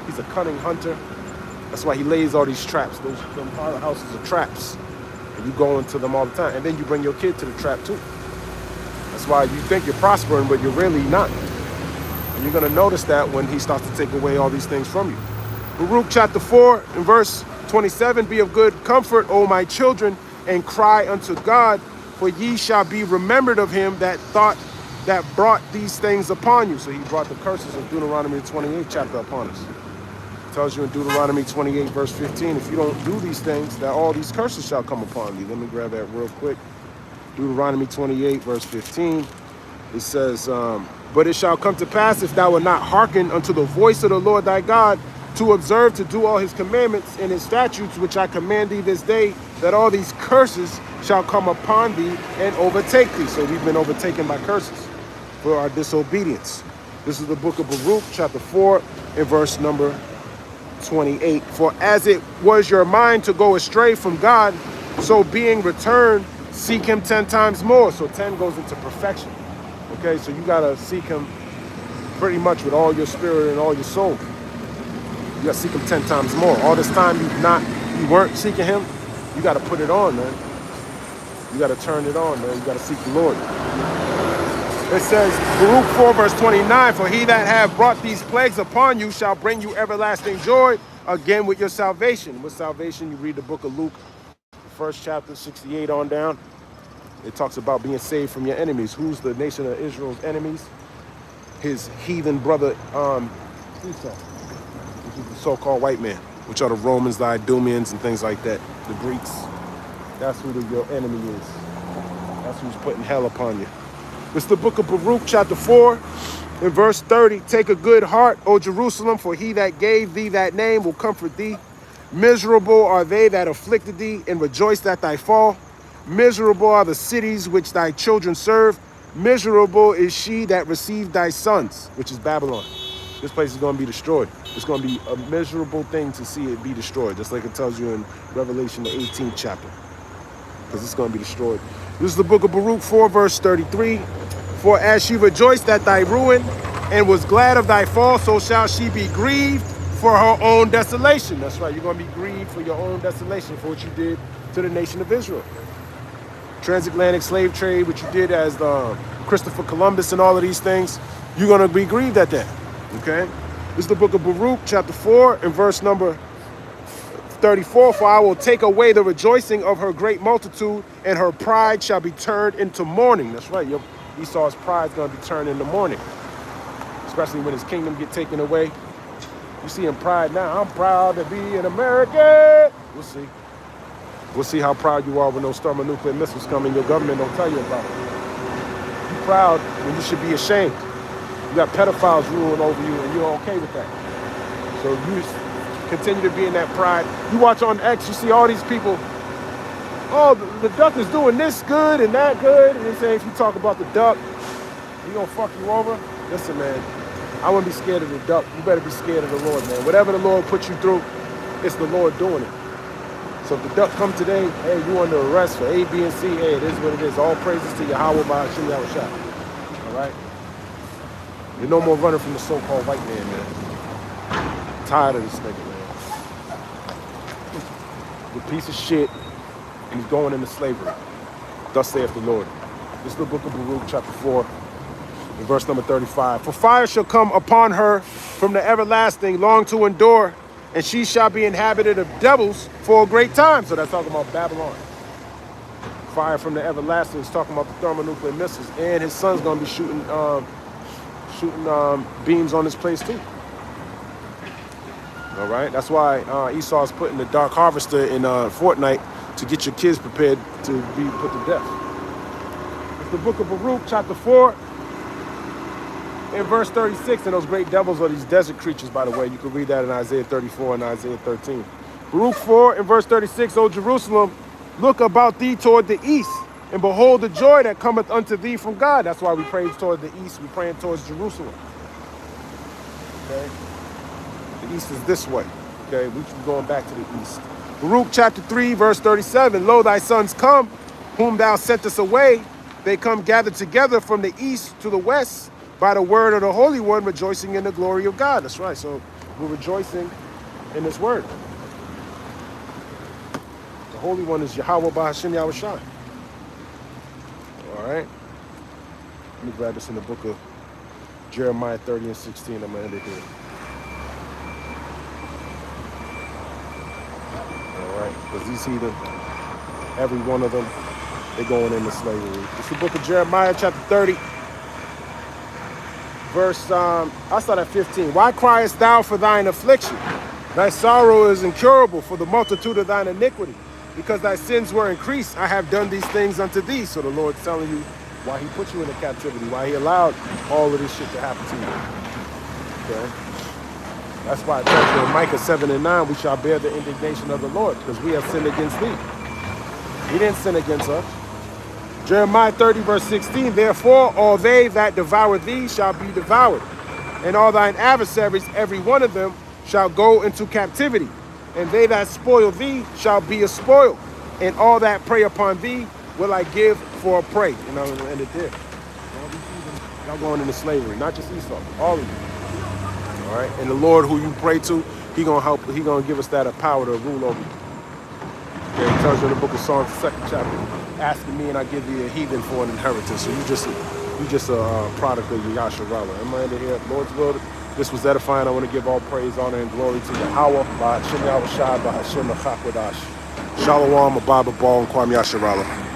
He's a cunning hunter. That's why he lays all these traps. Those houses are traps. And you go into them all the time. And then you bring your kid to the trap too. That's why you think you're prospering, but you're really not. And you're going to notice that when he starts to take away all these things from you. Baruch chapter 4 and verse 27, be of good comfort, O my children, and cry unto God, for ye shall be remembered of him that brought these things upon you. So he brought the curses of Deuteronomy 28 chapter upon us. It tells you in Deuteronomy 28 verse 15, if you don't do these things, that all these curses shall come upon thee. Let me grab that real quick. Deuteronomy 28 verse 15. It says, but it shall come to pass, if thou wilt not hearken unto the voice of the Lord thy God, to observe to do all his commandments and his statutes, which I command thee this day, that all these curses shall come upon thee and overtake thee. So we've been overtaken by curses for our disobedience. This is the book of Baruch, chapter 4, and verse number 28. For as it was your mind to go astray from God, so being returned, seek him 10 times more. So 10 goes into perfection. Okay, so you got to seek him pretty much with all your spirit and all your soul. You got to seek him 10 times more. All this time you weren't seeking him, you got to put it on, man. You got to turn it on, man. You got to seek the Lord. It says, Baruch 4, verse 29, for he that hath brought these plagues upon you shall bring you everlasting joy again with your salvation. With salvation, you read the book of Luke, the first chapter, 68 on down. It talks about being saved from your enemies. Who's the nation of Israel's enemies? His heathen brother, Esau, which is the so-called white man, which are the Romans, the Idumeans, and things like that, the Greeks. That's who your enemy is. That's who's putting hell upon you. It's the book of Baruch, chapter 4, in verse 30. Take a good heart, O Jerusalem, for he that gave thee that name will comfort thee. Miserable are they that afflicted thee, and rejoiced at thy fall. Miserable are the cities which thy children serve. Miserable is she that received thy sons, which is Babylon. This place is going to be destroyed. It's going to be a miserable thing to see it be destroyed, just like it tells you in Revelation, the 18th chapter, because it's going to be destroyed. This is the book of Baruch 4, verse 33. For as she rejoiced at thy ruin and was glad of thy fall, so shall she be grieved for her own desolation. That's right. You're going to be grieved for your own desolation, for what you did to the nation of Israel. Transatlantic slave trade, what you did as Christopher Columbus and all of these things, you're going to be grieved at that. Okay? This is the book of Baruch, chapter 4, and verse number 34. For I will take away the rejoicing of her great multitude, and her pride shall be turned into mourning. That's right. Esau's pride is going to be turned into mourning, especially when his kingdom get taken away. You see him pride now. I'm proud to be an American. We'll see. We'll see how proud you are when those thermonuclear missiles come and your government don't tell you about it. You're proud when you should be ashamed. You got pedophiles ruling over you and you're okay with that. So you continue to be in that pride. You watch on X, you see all these people, oh, the duck is doing this good and that good. And they say if you talk about the duck, he gonna fuck you over. Listen, man, I wouldn't be scared of the duck. You better be scared of the Lord, man. Whatever the Lord puts you through, it's the Lord doing it. So if the duck come today, hey, you under arrest for A, B, and C, hey, it is what it is. All praises to Yahweh by Hashem Yahushua. All right? You're no more running from the so-called white man, man. I'm tired of this nigga, man. The piece of shit, and he's going into slavery. Thus saith the Lord. This is the book of Baruch, chapter 4, and verse number 35. For fire shall come upon her from the everlasting, long to endure, and she shall be inhabited of devils for a great time. So that's talking about Babylon. Fire from the everlasting is talking about the thermonuclear missiles. And his son's going to be shooting beams on this place too. All right? That's why Esau's putting the Dark Harvester in Fortnite to get your kids prepared to be put to death. It's the book of Baruch, chapter 4. In verse 36, and those great devils are these desert creatures, by the way. You can read that in Isaiah 34 and Isaiah 13. Baruch 4 in verse 36, O Jerusalem, look about thee toward the east, and behold the joy that cometh unto thee from God. That's why we pray toward the east. We're praying towards Jerusalem. Okay? The east is this way. Okay? We keep going back to the east. Baruch chapter 3, verse 37, Lo, thy sons come, whom thou sentest away. They come gathered together from the east to the west, by the word of the Holy One, rejoicing in the glory of God. That's right. So we're rejoicing in this word. The Holy One is Yahweh by Hashem Yahushua. All right. Let me grab this in the book of Jeremiah 30 and 16. I'm going to end it here. All right. Because these heathen, every one of them, they're going into slavery. It's the book of Jeremiah, chapter 30. Verse, I start at 15. Why criest thou for thine affliction? Thy sorrow is incurable for the multitude of thine iniquity. Because thy sins were increased, I have done these things unto thee. So the Lord's telling you why he put you into captivity, why he allowed all of this shit to happen to you. Okay? That's why it tells you in Micah 7 and 9, we shall bear the indignation of the Lord, because we have sinned against thee. He didn't sin against us. Jeremiah 30, verse 16, therefore all they that devour thee shall be devoured, and all thine adversaries, every one of them, shall go into captivity, and they that spoil thee shall be a spoil, and all that prey upon thee will I give for a prey. And I'm going to end it there. Y'all going into slavery, not just Esau, all of you. All right, and the Lord who you pray to, He gonna help. He gonna give us that power to rule over you. Okay, it tells you in the book of Psalms, the 2nd chapter, asking me and I give thee a heathen for an inheritance. So you just a product of Yasharala. Am I in here? Lord's will. This was edifying. I want to give all praise, honor, and glory to Yahweh, by Hashem Yahweh Shai, by Hashem Achakwadash. Shalom, Abba Ball, and Kwam Yasharala.